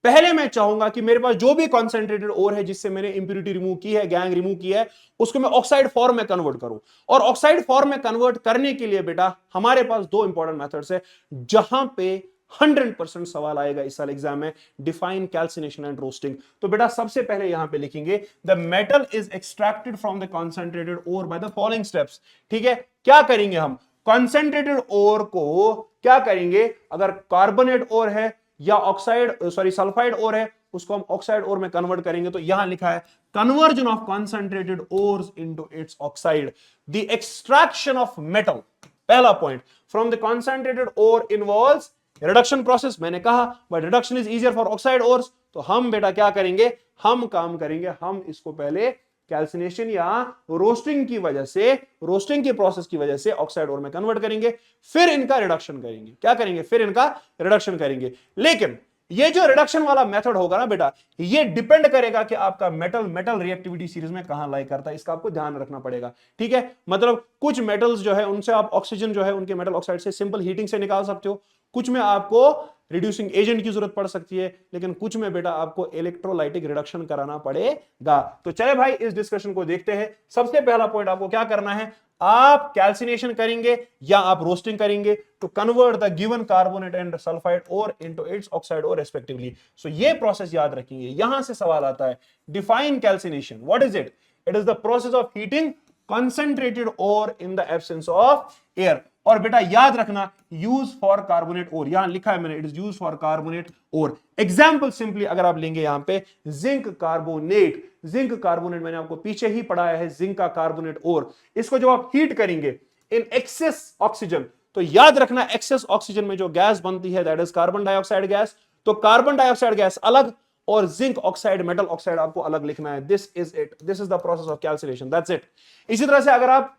पहले मैं चाहूंगा कि मेरे पास जो भी कॉन्सेंट्रेटेड ओर है जिससे मैंने इंप्योरिटी रिमूव की है, गैंग रिमूव की है, उसको मैं ऑक्साइड फॉर्म में कन्वर्ट करूं। और ऑक्साइड फॉर्म में कन्वर्ट करने के लिए बेटा हमारे पास दो इंपॉर्टेंट मेथड्स है जहां पे 100% सवाल आएगा इस साल एग्जाम में, डिफाइन कैल्सिनेशन एंड रोस्टिंग। तो बेटा सबसे पहले यहां पे लिखेंगे the metal is extracted from the concentrated ore by the following steps. ठीक है, क्या करेंगे हम? कॉन्सेंट्रेटेड ओर को क्या करेंगे? अगर कार्बोनेट ओर है या ऑक्साइड सल्फाइड ओर है, उसको हम ऑक्साइड ओर में कन्वर्ट करेंगे। तो यहां लिखा है conversion of concentrated ores into its oxide, the extraction of metal. पहला point, from the concentrated ore involves reduction process. मैंने कहा but reduction is easier for oxide ores. तो हम बेटा क्या करेंगे? हम काम करेंगे, हम इसको पहले कैल्सिनेशन या रोस्टिंग की वजह से, रोस्टिंग की प्रोसेस की वजह से ऑक्साइड ओर में कन्वर्ट करेंगे, फिर इनका रिडक्शन करेंगे। क्या करेंगे? फिर इनका रिडक्शन करेंगे। लेकिन ये जो रिडक्शन वाला मेथड होगा ना बेटा, ये डिपेंड करेगा कि आपका मेटल मेटल रिएक्टिविटी सीरीज में कहां लाई करता है, इसका आपको ध्यान रखना पड़ेगा। ठीक है, मतलब कुछ मेटल्स जो है उनसे आप ऑक्सीजन जो है उनके मेटल ऑक्साइड से सिंपल हीटिंग से निकाल सकते हो, कुछ में आपको रिड्यूसिंग एजेंट की जरूरत पड़ सकती है, लेकिन कुछ में बेटा आपको इलेक्ट्रोलाइटिक रिडक्शन कराना पड़ेगा। तो चले भाई इस डिस्कशन को देखते हैं। सबसे पहला पॉइंट आपको क्या करना है? आप कैल्सिनेशन करेंगे या आप रोस्टिंग करेंगे to convert the given carbonate and sulphide ore into its oxide ore respectively. So ये प्रोसेस याद रखेंगे। यहां से सवाल आता है, define calcination, what is it? It is the process of heating concentrated ore in the absence of air। और बेटा याद रखना, यूज फॉर कार्बोनेट ओर, यहां लिखा है मैंने, it is use for carbonate ore. Example simply अगर आप लेंगे यहां पे जिंक कार्बोनेट, जिंक कार्बोनेट मैंने आपको पीछे ही पढ़ाया है, जिंक का कार्बोनेट ओर। इसको जब आप हीट करेंगे इन एक्सेस ऑक्सीजन, तो याद रखना एक्सेस ऑक्सीजन में जो गैस बनती है that is carbon dioxide gas. तो कार्बन डाइऑक्साइड गैस अलग और जिंक ऑक्साइड मेटल ऑक्साइड आपको अलग लिखना है। This is it, this is the process of calcination, that's it. इसी तरह से अगर आप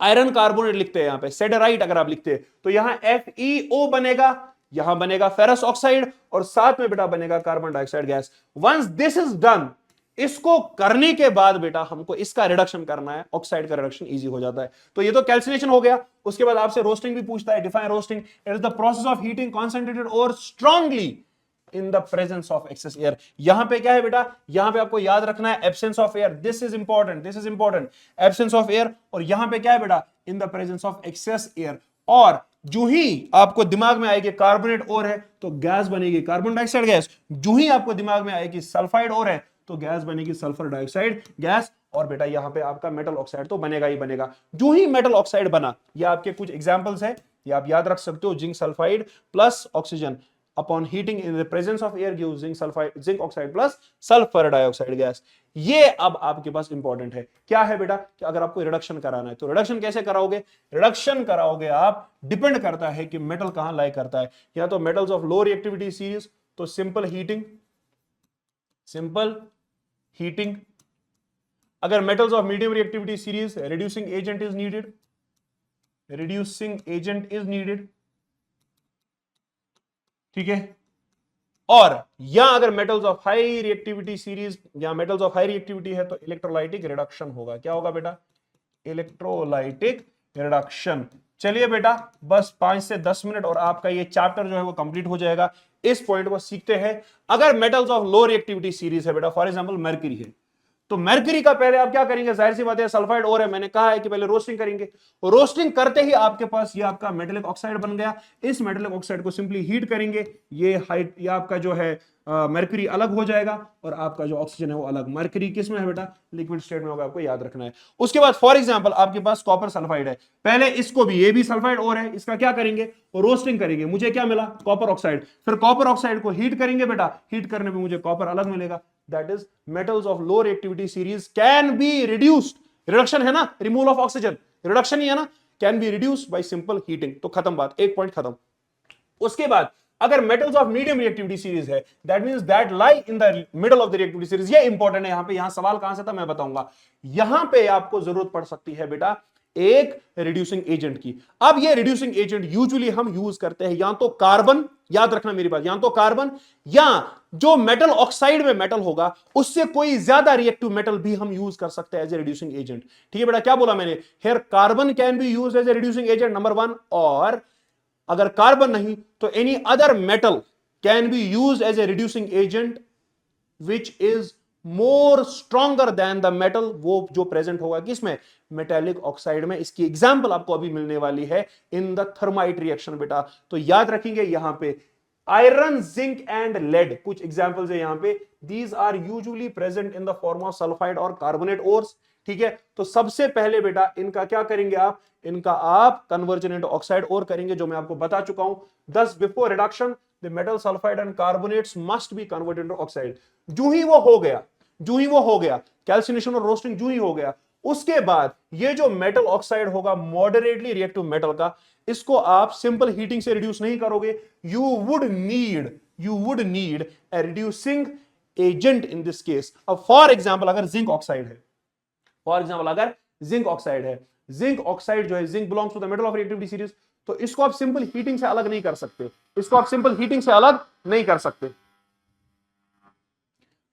आयरन कार्बोनेट लिखते हैं, यहां पे सेडेराइट अगर आप लिखते हैं, तो यहां FeO बनेगा, यहां बनेगा फेरस ऑक्साइड और साथ में बेटा बनेगा carbon dioxide gas. Once this is done, इसको करने के बाद बेटा हमको इसका रिडक्शन करना है, ऑक्साइड का रिडक्शन इजी हो जाता है। तो ये तो कैल्सिनेशन हो गया। उसके बाद आपसे रोस्टिंग भी पूछता है, define roasting. It is the process of heating concentrated ore strongly in the presence of excess air. यहां पे क्या है बेटा? यहां पे आपको याद रखना है absence of air, this is important, this is important, absence of air. और यहां पे क्या है बेटा? In the presence of excess air. और जो ही आपको दिमाग में आएगी कार्बोनेट ओर है तो गैस बनेगी कार्बन डाइऑक्साइड गैस, जो ही आपको दिमाग में आएगी सल्फाइड ओर है तो गैस बनेगी सल्फर डाइऑक्साइड गैस। और बेटा यहां पे आपका मेटल ऑक्साइड तो बनेगा ही बनेगा। जो ही मेटल ऑक्साइड बना, ये आपके कुछ एग्जांपल्स है, ये आप याद रख सकते हो। Zinc sulphide plus oxygen upon heating in the presence of air gives zinc sulfide, zinc oxide plus sulfur dioxide gas। ये अब आपके पास इंपॉर्टेंट है। क्या है बेटा? कि अगर आपको रिडक्शन कराना है तो रिडक्शन कैसे कराओगे? रिडक्शन कराओगे आप, डिपेंड करता है कि मेटल कहां लाई करता है। या तो metals of low reactivity series, तो सिंपल हीटिंग, सिंपल हीटिंग। अगर metals of medium reactivity series, reducing agent is needed, reducing agent is needed. ठीक है, और या अगर metals of high reactivity series या मेटल्स ऑफ हाई रिएक्टिविटी है तो इलेक्ट्रोलाइटिक रिडक्शन होगा। क्या होगा बेटा? Electrolytic reduction. चलिए बेटा बस 5 से 10 मिनट और आपका ये चैप्टर जो है वो कंप्लीट हो जाएगा। इस पॉइंट को सीखते हैं। अगर metals of low reactivity series है बेटा, फॉर एग्जांपल मर्क्यूरी है, तो मर्क्यूरी का पहले आप क्या करेंगे? जाहिर सी बात है सल्फाइड ओर है, मैंने कहा है कि पहले रोस्टिंग करेंगे। रोस्टिंग करते ही आपके पास ये आपका मेटेलिक ऑक्साइड बन गया। इस मेटेलिक ऑक्साइड को सिंपली हीट करेंगे, ये हाइट, ये आपका जो है मर्क्यूरी अलग हो जाएगा और आपका जो ऑक्सीजन है वो अलग। मर्क्यूरी किस में है बेटा? लिक्विड स्टेट में होगा, आपको याद रखना है। उसके बाद फॉर एग्जांपल आपके पास कॉपर सल्फाइड है, पहले इसको भी, ये भी सल्फाइड ओर है, इसका क्या करेंगे? रोस्टिंग करेंगे, मुझे क्या मिला? Copper oxide. फिर कॉपर ऑक्साइड को हीट करेंगे बेटा, हीट करने पे मुझे कॉपर अलग मिलेगा। That is metals of low reactivity series can be reduced, reduction है ना, रिमूवल ऑफ ऑक्सीजन, रिडक्शन ही है ना, can be reduced by simple heating. तो खत्म बात, एक पॉइंट खत्म। उसके बाद अगर metals of medium reactivity series है, that means that lie in the middle of the reactivity series. ये इंपॉर्टेंट है, यहां सवाल कहां से था मैं बताऊंगा। यहां पे आपको जरूरत पड़ सकती है बेटा एक रिड्यूसिंग एजेंट की। अब ये रिड्यूसिंग एजेंट यूजुअली हम यूज करते हैं या तो कार्बन, याद रखना मेरी बात, या तो कार्बन या जो मेटल ऑक्साइड में मेटल होगा उससे कोई ज्यादा रिएक्टिव मेटल भी हम यूज कर सकते हैं एज ए रिड्यूसिंग एजेंट। ठीक है बेटा, क्या बोला मैंने, here carbon can be used as a reducing agent number 1, और अगर कार्बन नहीं तो any other metal can be used as a reducing agent which is more stronger than the metal, वो जो प्रेजेंट होगा किसमें, मेटेलिक ऑक्साइड में। इसकी एग्जांपल आपको अभी मिलने वाली है इन द थर्माइट रिएक्शन बेटा। तो याद रखेंगे यहां पे आयरन, जिंक एंड लेड, कुछ एग्जांपल्स है यहां पे, these are usually present in the form of sulphide और कार्बोनेट ओर्स। ठीक है, तो सबसे पहले बेटा इनका क्या करेंगे आप, इनका आप कन्वर्जन इनटू ऑक्साइड और करेंगे, जो मैं आपको बता चुका हूं। दस before reduction the metal sulphide and carbonates must be converted into oxide. जो ही वो हो गया कैल्सिनेशन और रोस्टिंग जो ही हो गया, उसके बाद ये जो मेटल ऑक्साइड होगा मॉडरेटली रिएक्टिव मेटल का, इसको आप सिंपल हीटिंग से रिड्यूस नहीं करोगे, you would need a reducing agent in this case. अब फॉर एग्जांपल अगर जिंक ऑक्साइड है, जिंक ऑक्साइड जो है, zinc belongs to the metal of reactivity series, तो इसको आप सिंपल हीटिंग से अलग नहीं कर सकते,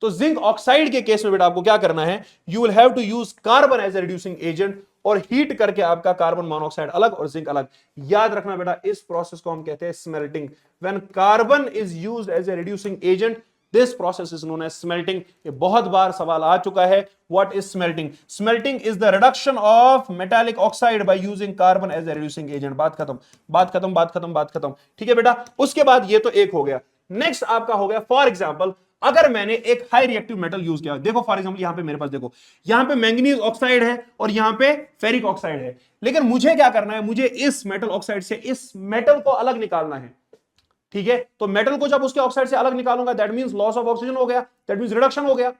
तो जिंक ऑक्साइड के केस में बेटा आपको क्या करना है, you will have to use carbon as a reducing agent, और हीट करके आपका कार्बन मोनोऑक्साइड अलग और जिंक अलग। याद रखना बेटा इस प्रोसेस को हम कहते हैं smelting. When carbon is used as a reducing agent, this process is known as smelting. ये बहुत बार सवाल आ चुका है, what is smelting? Smelting is the reduction of metallic oxide by using carbon as a reducing agent. बात खत्म। ठीक है बेटा, उसके बाद ये तो एक हो गया। नेक्स्ट आपका हो गया फॉर एग्जांपल, अगर मैंने एक हाई रिएक्टिव मेटल यूज किया, देखो फॉर एग्जांपल यहां पे मेरे पास देखो, यहां पे मैंगनीज ऑक्साइड है और यहां पे फेरिक ऑक्साइड है, लेकिन मुझे क्या करना है, मुझे इस मेटल ऑक्साइड से इस मेटल को अलग निकालना है। ठीक है, तो मेटल को जब उसके ऑक्साइड से अलग निकालूंगा, that means loss of oxygen हो गया, दैट मींस रिडक्शन हो गया।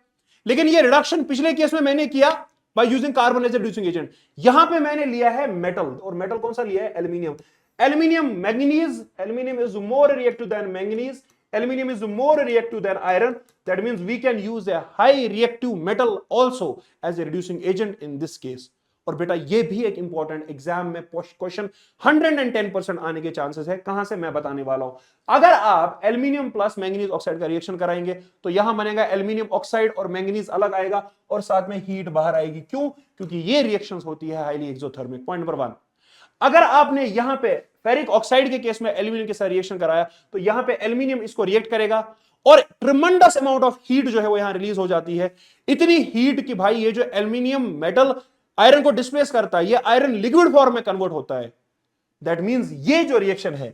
लेकिन ये रिडक्शन पिछले केस में मैंने किया by using carbon as a reducing agent, यहां पे मैंने लिया है मेटल, और मेटल कौन सा लिया है, aluminium. Aluminium is more reactive than manganese, aluminum is more reactive than iron. That means we can use a high reactive metal also as a reducing agent in this case. और बेटा ये भी एक important exam में question 110% आने के chances है। कहां से मैं बताने वाला हूं, अगर आप एल्यूमिनियम प्लस मैंगनीज ऑक्साइड का रिएक्शन कराएंगे तो यहां बनेगा एल्यूमिनियम ऑक्साइड और मैंगनीज अलग आएगा और साथ में हीट बाहर आएगी। क्यों? क्योंकि ये रिएक्शंस होती है हाईली एक्सोथर्मिक। पॉइंट नंबर 1, अगर आपने यहां पे फेरिक ऑक्साइड के केस में एल्यूमिनियम के साथ रिएक्शन कराया तो यहां पे एल्यूमिनियम इसको रिएक्ट करेगा और ट्रिमेंडस अमाउंट ऑफ हीट जो है वो यहां रिलीज हो जाती है। इतनी हीट कि भाई ये जो एल्यूमिनियम मेटल आयरन को डिस्प्लेस करता है, ये आयरन लिक्विड फॉर्म में कन्वर्ट होता है। दैट मींस ये जो रिएक्शन है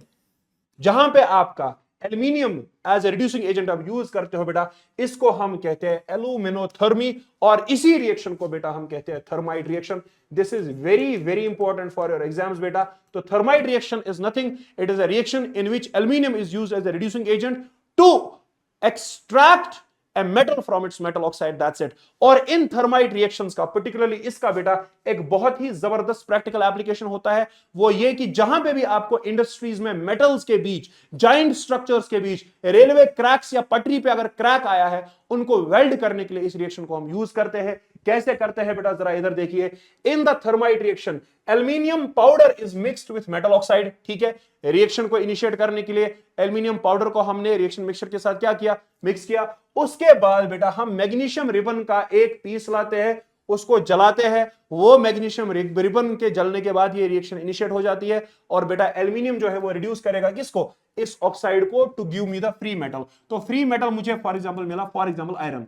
जहां पे आपका aluminium as a reducing agent आप यूज करते हो बेटा, इसको हम कहते हैं एल्यूमिनोथर्मी, और इसी रिएक्शन को बेटा हम कहते हैं thermite reaction. This is very very important for your exams बेटा। तो thermite reaction is nothing, it is a reaction in which aluminium is used as a reducing agent to extract a metal from its metal oxide, that's it। और इन thermite reactions का particularly इसका बेटा एक बहुत ही जबरदस्त प्रैक्टिकल एप्लीकेशन होता है, वो ये कि जहां पे भी आपको इंडस्ट्रीज में मेटल्स के बीच, जाइंट स्ट्रक्चर्स के बीच, रेलवे क्रैक्स या पटरी पे अगर क्रैक आया है, उनको वेल्ड करने के लिए इस रिएक्शन को हम यूज करते हैं। कैसे करते हैं बेटा, जरा इधर देखिए। In the thermite reaction aluminium powder is mixed with metal oxide. ठीक है, रिएक्शन को इनिशिएट करने के लिए एल्यूमिनियम पाउडर को हमने रिएक्शन मिक्सचर के साथ क्या किया, मिक्स किया। उसके बाद बेटा हम मैग्नीशियम रिबन का एक पीस लाते हैं, उसको जलाते हैं, वो मैग्नीशियम रिबन के जलने के बाद ये रिएक्शन इनिशिएट हो जाती है और बेटा एल्यूमिनियम जो है वो रिड्यूस करेगा किसको, इस ऑक्साइड को, to give me the free metal. तो फ्री मेटल मुझे फॉर एग्जांपल मिला, for example iron.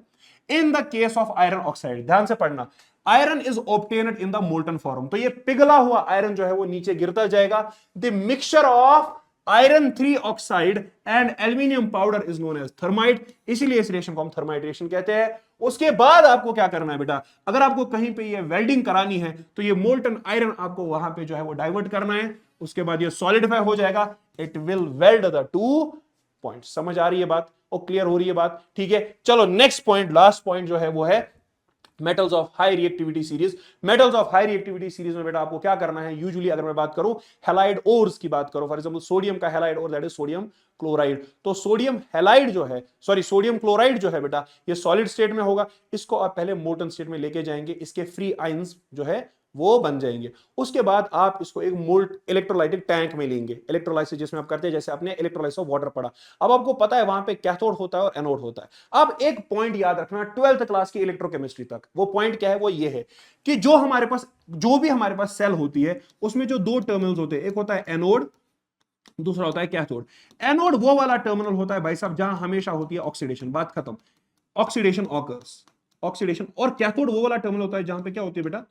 In the case of iron oxide, ध्यान से पढ़ना, iron is obtained in the molten form, तो ये पिघला हुआ आयरन जो है वो नीचे गिरता जाएगा। The mixture of iron 3 oxide and aluminium powder is known as thermite, इसीलिए इस रिएक्शन को हम थर्माइट रिएक्शन कहते हैं। उसके बाद आपको क्या करना है बेटा, अगर आपको कहीं पे ये वेल्डिंग करानी है तो ये मोल्टन आयरन आपको वहां पे जो है वो डाइवर्ट करना है, उसके बाद ये सॉलिडिफाई हो जाएगा, it will weld the 2 point. समझ आ रही है बात और क्लियर हो रही है बात? ठीक है, चलो नेक्स्ट पॉइंट, लास्ट पॉइंट जो है वो है metals of high reactivity series. Metals of high reactivity series में बेटा आपको क्या करना है, यूजुअली अगर मैं बात करूं हैलाइड ओर्स की बात करूं, फॉर एग्जांपल सोडियम का halide or that is sodium chloride. तो सोडियम हैलाइड जो है, सॉरी सोडियम क्लोराइड जो है बेटा, ये सॉलिड स्टेट में होगा, इसको आप पहले मोल्टन स्टेट में लेके जाएंगे, इसके फ्री आयंस जो है वो बन जाएंगे। उसके बाद आप इसको एक मोल्ट इलेक्ट्रोलाइटिक टैंक में लेंगे, इलेक्ट्रोलाइसिस जिसमें आप करते हैं, जैसे आपने इलेक्ट्रोलाइसिस ऑफ वाटर पढ़ा। अब आपको पता है वहां पे कैथोड होता है और एनोड होता है। अब एक पॉइंट याद रखना 12th क्लास की इलेक्ट्रोकेमिस्ट्री तक, वो पॉइंट क्या है, वो ये है कि जो भी हमारे पास सेल होती है उसमें जो दो टर्मिनल्स होते हैं, एक होता है एनोड, दूसरा होता है कैथोड। एनोड वो वाला टर्मिनल होता है भाई साहब जहां हमेशा होती है ऑक्सीडेशन, बात खत्म, ऑक्सीडेशन ऑकर्स, ऑक्सीडेशन। और कैथोड वो वाला टर्मिनल होता है जहां पे क्या होती है बेटा,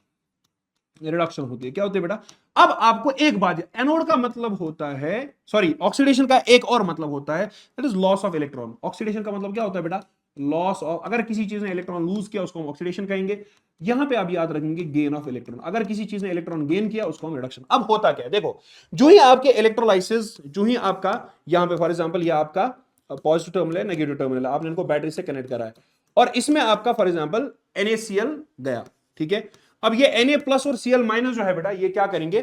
रिडक्शन होती है। क्या होती है बेटा, अब आपको एक बात, एनोड का मतलब होता है, सॉरी ऑक्सीडेशन का एक और मतलब होता है, that is loss of electron. Oxidation का मतलब क्या होता है बेटा, लॉस ऑफ, अगर किसी चीज ने इलेक्ट्रॉन लूज किया उसको हम ऑक्सीडेशन कहेंगे। यहां पे आप याद रखेंगे गेन ऑफ इलेक्ट्रॉन, अगर किसी चीज ने इलेक्ट्रॉन गेन किया उसको हम रिडक्शन। अब होता क्या है देखो, जो ही आपके इलेक्ट्रोलाइसिस, जो ही आपका यहां पे फॉर एग्जांपल ये आपका पॉजिटिव टर्मिनल है, नेगेटिव टर्मिनल है, आपने इनको बैटरी से कनेक्ट करा है और इसमें आपका फॉर एग्जांपल NaCl गया, ठीक है। अब ये Na प्लस और Cl माइनस जो है बेटा, ये क्या करेंगे,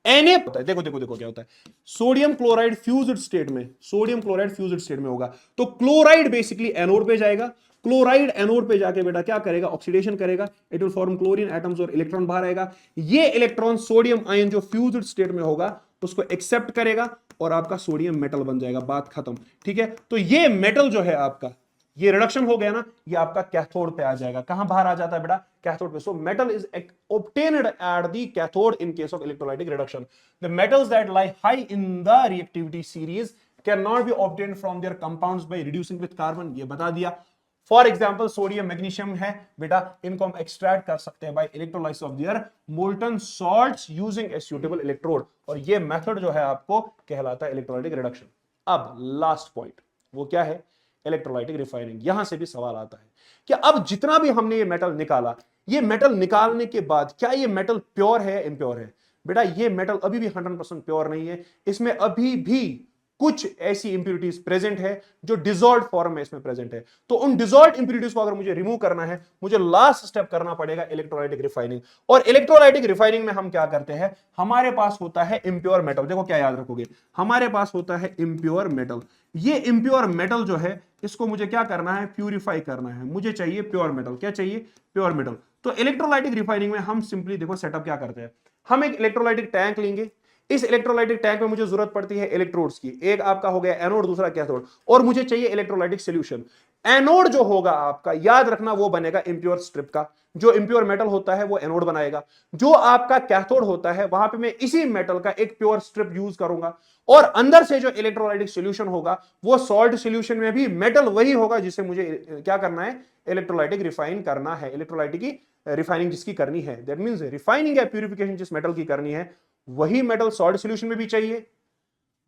Na होता है, देखो देखो देखो क्या होता है, सोडियम क्लोराइड फ्यूज्ड स्टेट में, सोडियम क्लोराइड फ्यूज्ड स्टेट में होगा, तो क्लोराइड बेसिकली एनोड पे जाएगा, क्लोराइड एनोड पे जाके बेटा क्या करेगा, ऑक्सीडेशन करेगा, it will form chlorine atoms और इलेक्ट्रॉन बाहर आएगा। ये इलेक्ट्रॉन सोडियम आयन जो फ्यूज्ड स्टेट में होगा उसको एक्सेप्ट करेगा और आपका सोडियम मेटल बन जाएगा, बात खत्म, ठीक है। तो ये मेटल जो है आपका, ये रिडक्शन हो गया ना, ये आपका कैथोड पे आ जाएगा। कहां बाहर आ जाता है बेटा, कैथोड पे। So metal is obtained at the cathode in case of electrolytic reduction. The metals that lie high in the reactivity series cannot be obtained from their compounds by reducing with carbon, ये बता दिया। For example sodium magnesium है बेटा, इनको हम extract कर सकते हैं by electrolysis of their molten salts using a suitable electrode, और ये मेथड जो है आपको कहलाता है इलेक्ट्रोलाइटिक रिडक्शन। अब लास्ट पॉइंट वो क्या है, इलेक्ट्रोलाइटिक रिफाइनिंग। यहां से भी सवाल आता है कि अब जितना भी हमने ये मेटल निकाला, ये मेटल निकालने के बाद क्या ये मेटल प्योर है, इम्प्योर है? बेटा ये मेटल अभी भी 100% प्योर नहीं है, इसमें अभी भी कुछ ऐसी इंप्यूरिटीज प्रेजेंट है जो डिसॉल्व्ड फॉर्म में इसमें प्रेजेंट है। तो उन डिसॉल्व्ड इंप्यूरिटीज को अगर मुझे रिमूव करना है, मुझे लास्ट स्टेप करना पड़ेगा इलेक्ट्रोलाइटिक रिफाइनिंग। और इलेक्ट्रोलाइटिक रिफाइनिंग में हम क्या करते हैं, हमारे पास होता है इम्प्योर मेटल। देखो क्या याद रखोगे, हमारे पास होता है इम्प्योर मेटल। ये इम्प्योर मेटल जो है इसको मुझे क्या करना है, प्यूरिफाई करना है। मुझे चाहिए प्योर मेटल। क्या चाहिए, प्योर मेटल। तो इलेक्ट्रोलाइटिक रिफाइनिंग में हम सिंपली देखो सेटअप क्या करते हैं, हम एक इलेक्ट्रोलाइटिक टैंक लेंगे। इस इलेक्ट्रोलाइटिक टैंक में मुझे जरूरत पड़ती है इलेक्ट्रोड्स की, एक आपका हो गया एनोड, दूसरा कैथोड, और मुझे चाहिए इलेक्ट्रोलाइटिक सॉल्यूशन। एनोड जो होगा आपका, याद रखना, वो बनेगा इंप्योर स्ट्रिप का। जो इंप्योर मेटल होता है वो एनोड बनाएगा। जो आपका कैथोड होता है वहां पे मैं इसी मेटल का एक प्योर स्ट्रिप यूज करूंगा, और अंदर से जो इलेक्ट्रोलाइटिक सॉल्यूशन होगा वो सॉल्ट सॉल्यूशन में भी मेटल वही होगा जिसे मुझे क्या करना है, इलेक्ट्रोलाइटिक रिफाइन करना है। इलेक्ट्रोलाइटिक की रिफाइनिंग जिसकी करनी है, दैट मींस रिफाइनिंग या प्यूरिफिकेशन जिस मेटल की करनी है, वही मेटल सॉल्ट सॉल्यूशन में भी चाहिए,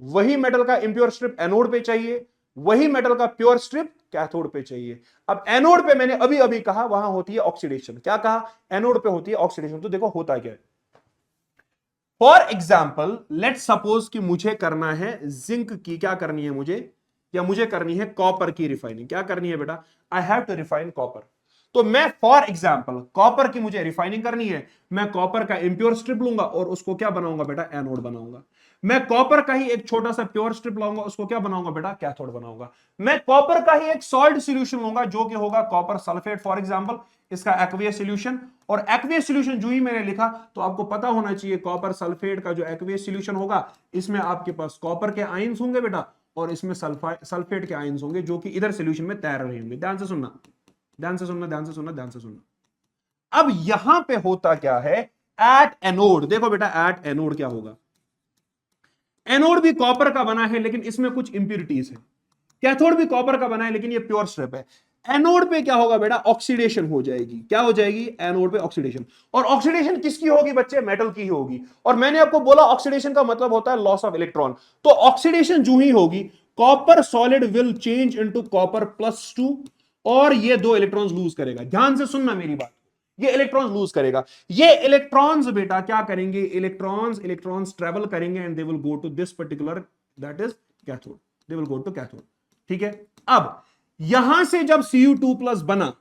वही मेटल का इंप्योर स्ट्रिप एनोड पे चाहिए, वही मेटल का प्योर स्ट्रिप कैथोड पे चाहिए। अब एनोड पे मैंने अभी अभी कहा वहां होती है ऑक्सीडेशन। क्या कहा, एनोड पे होती है ऑक्सीडेशन। तो देखो होता क्या है, फॉर एग्जाम्पल लेट सपोज कि मुझे करना है जिंक की, क्या करनी है मुझे, या मुझे करनी है कॉपर की रिफाइनिंग। क्या करनी है बेटा, I have to refine copper. तो मैं फॉर एग्जाम्पल कॉपर की मुझे रिफाइनिंग करनी है, मैं कॉपर का इंप्योर स्ट्रिप लूंगा और उसको क्या बनाऊंगा बेटा, एनोड बनाऊंगा। मैं कॉपर का ही एक छोटा सा प्योर स्ट्रिप लाऊंगा, उसको क्या बनाऊंगा बेटा, कैथोड बनाऊंगा। मैं कॉपर का ही एक सॉल्ट सॉल्यूशन लूंगा जो कि होगा कॉपर सल्फेट फॉर एग्जांपल, इसका एक्वियस सॉल्यूशन। और एक्वियस सॉल्यूशन जो ही मैंने लिखा तो आपको पता होना चाहिए कॉपर सल्फेट का जो एक्वियस सॉल्यूशन होगा, इसमें आपके पास कॉपर के आयंस होंगे बेटा, और इसमें सल्फेट के आयंस होंगे जो कि इधर सॉल्यूशन में तैर रहे होंगे। ध्यान से सुनना, ध्यान से सुनना, ध्यान से सुनना, ध्यान से सुनना। अब यहां पे होता क्या है, एट एनोड, देखो बेटा एट एनोड क्या होगा, एनोड भी कॉपर का बना है लेकिन इसमें कुछ इंप्यूरिटीज है। कैथोड भी कॉपर का बना है लेकिन ये प्योर स्ट्रिप है। एनोड पे क्या होगा बेटा, ऑक्सीडेशन हो जाएगी। क्या हो जाएगी, एनोड पे ऑक्सीडेशन। और ऑक्सीडेशन किसकी होगी बच्चे, मेटल की होगी। और मैंने आपको बोला ऑक्सीडेशन का मतलब होता है लॉस ऑफ इलेक्ट्रॉन। तो ऑक्सीडेशन जो ही होगी, copper solid will change into copper +2, और ये 2 इलेक्ट्रॉन्स लूज करेगा। ध्यान से सुनना मेरी बात, ये इलेक्ट्रॉन्स लूज करेगा। ये इलेक्ट्रॉन्स बेटा क्या करेंगे, इलेक्ट्रॉन्स ट्रेवल करेंगे and they will go to this particular, that is cathode, they will go to cathode. ठीक है, अब यहां से जब Cu2+ बना,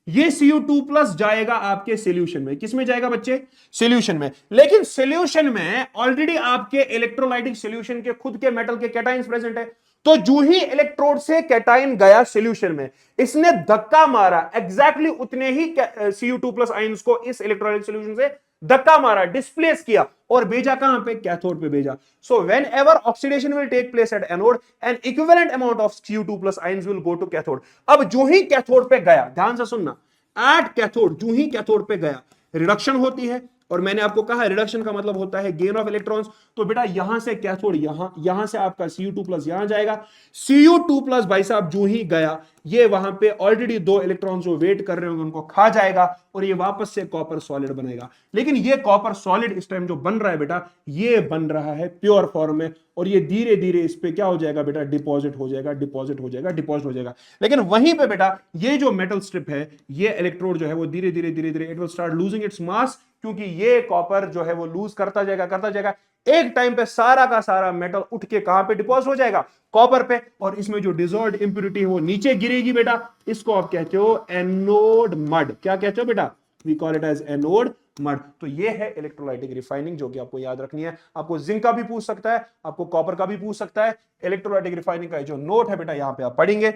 ये Cu2 प्लस जाएगा आपके सॉल्यूशन में। किसमें जाएगा बच्चे? सॉल्यूशन में। लेकिन सॉल्यूशन में ऑलरेडी आपके इलेक्ट्रोलाइटिक सॉल्यूशन के खुद के मेटल के कैटाइंस प्रेजेंट है। तो जो ही इलेक्ट्रोड से कैटाइन गया सॉल्यूशन में, इसने धक्का मारा एग्जैक्टली उतने ही Cu2 प्लस आयंस को इस इलेक्ट्रोलाइटिक सॉल्यूशन से धक्का मारा, डिस्प्लेस किया और भेजा कहां पे? कैथोड पे भेजा। So whenever oxidation will take place at anode, an equivalent amount of Cu2 plus ions will go to cathode. अब जो ही कैथोड पे गया, ध्यान से सुनना, एट कैथोड, जो ही कैथोड पे गया, रिडक्शन होती है। और मैंने आपको कहा रिडक्शन का मतलब होता है गेन ऑफ इलेक्ट्रॉन्स। तो बेटा यहां से कैथोड, यहां से आपका Cu2 प्लस यहां जाएगा। Cu2 प्लस भाई साहब जो ही गया, ये वहां पे ऑलरेडी 2 इलेक्ट्रॉन्स जो वेट कर रहे होंगे उनको खा जाएगा और ये वापस से कॉपर सॉलिड बनेगा। लेकिन ये कॉपर सॉलिड इस टाइम जो बन रहा है बेटा, ये बन रहा है प्योर फॉर्म में और ये धीरे धीरे इस पे क्या हो जाएगा बेटा? डिपॉजिट हो जाएगा, डिपॉजिट हो जाएगा, डिपॉजिट हो जाएगा। लेकिन वहीं पे बेटा ये जो मेटल स्ट्रिप है, ये इलेक्ट्रोड जो है वो धीरे धीरे धीरे धीरे it will start losing its mass, क्योंकि ये कॉपर जो है वो लूज करता जाएगा, करता जाएगा। एक टाइम पे सारा का सारा मेटल उठ के कहां पे डिपॉजिट हो जाएगा? कॉपर पे। और इसमें जो डिसॉल्व्ड इंप्योरिटी है वो नीचे गिरेगी बेटा। इसको आप कहते हो एनोड मड। क्या कहते हो बेटा? We call it as anode mud. तो ये है इलेक्ट्रोलाइटिक रिफाइनिंग, जो कि आपको याद रखनी है। आपको जिंक का भी पूछ सकता है, आपको कॉपर का भी पूछ सकता है। इलेक्ट्रोलाइटिक रिफाइनिंग का जो नोट है बेटा यहां पे आप पढ़ेंगे।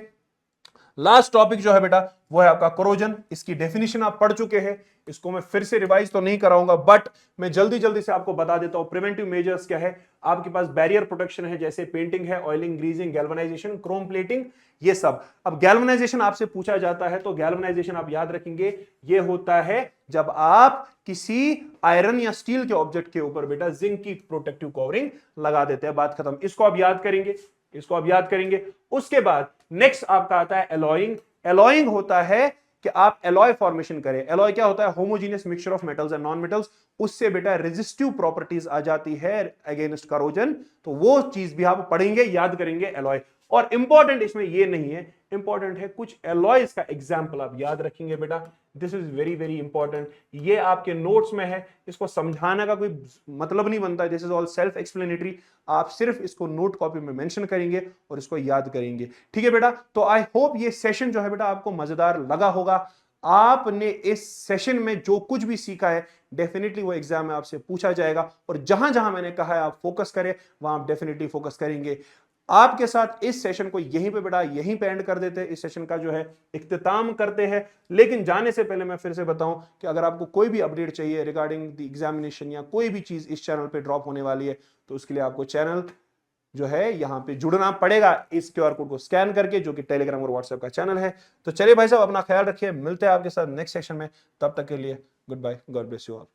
लास्ट टॉपिक जो है बेटा वो है आपका कोरोजन। इसकी डेफिनेशन आप पढ़ चुके हैं, इसको मैं फिर से रिवाइज तो नहीं कराऊंगा, बट मैं जल्दी जल्दी से आपको बता देता हूं। प्रिवेंटिव मेजर्स क्या है? आपके पास बैरियर प्रोटेक्शन है, जैसे पेंटिंग है, oiling, greasing, galvanisation, Chrome plating, ये सब। अब गैल्वेनाइजेशन आपसे पूछा जाता है, तो गैल्वेनाइजेशन आप याद रखेंगे, ये होता है जब आप किसी आयरन या स्टील के ऑब्जेक्ट के ऊपर बेटा जिंक की प्रोटेक्टिव कवरिंग लगा देते हैं। बात खत्म। इसको आप याद करेंगे, इसको आप याद करेंगे। उसके बाद नेक्स्ट आपका आता है एलॉइंग। एलॉइंग होता है कि आप एलॉय फॉर्मेशन करें। एलॉय क्या होता है? Homogeneous mixture of metals and non metals. उससे बेटा रेजिस्टिव प्रॉपर्टीज आ जाती है अगेंस्ट करोजन। तो वो चीज भी आप पढ़ेंगे, याद करेंगे, एलॉय। और इंपॉर्टेंट इसमें ये नहीं है, इंपॉर्टेंट है कुछ एलॉयज का एग्जाम्पल आप याद रखेंगे बेटा। This is very very important. ये आपके नोट्स में है, इसको समझाने का कोई मतलब नहीं बनता। This is all self explanatory. आप सिर्फ इसको नोट कॉपी में मेंशन करेंगे और इसको याद करेंगे। ठीक है बेटा? तो आई होप ये सेशन जो है बेटा आपको मजेदार लगा होगा। आपने इस सेशन में जो कुछ भी सीखा है डेफिनेटली वो एग्जाम में आपसे पूछा जाएगा, और जहां जहां मैंने कहा है आप फोकस करें वहां आप डेफिनेटली फोकस करेंगे। आपके साथ इस सेशन को यहीं पे बेटा यहीं पे एंड कर देते हैं, इस सेशन का जो है इख्तिताम करते हैं। लेकिन जाने से पहले मैं फिर से बताऊं कि अगर आपको कोई भी अपडेट चाहिए रिगार्डिंग द एग्जामिनेशन या कोई भी चीज इस चैनल पे ड्रॉप होने वाली है, तो उसके लिए आपको चैनल जो है यहां पे जुड़ना पड़ेगा इस क्यूआर कोड को स्कैन करके, जो कि टेलीग्राम और व्हाट्सएप का चैनल है। तो चलिए भाई साहब अपना ख्याल रखिए, मिलते हैं आपके साथ नेक्स्ट सेशन में। तब तक के लिए good bye, God bless you all.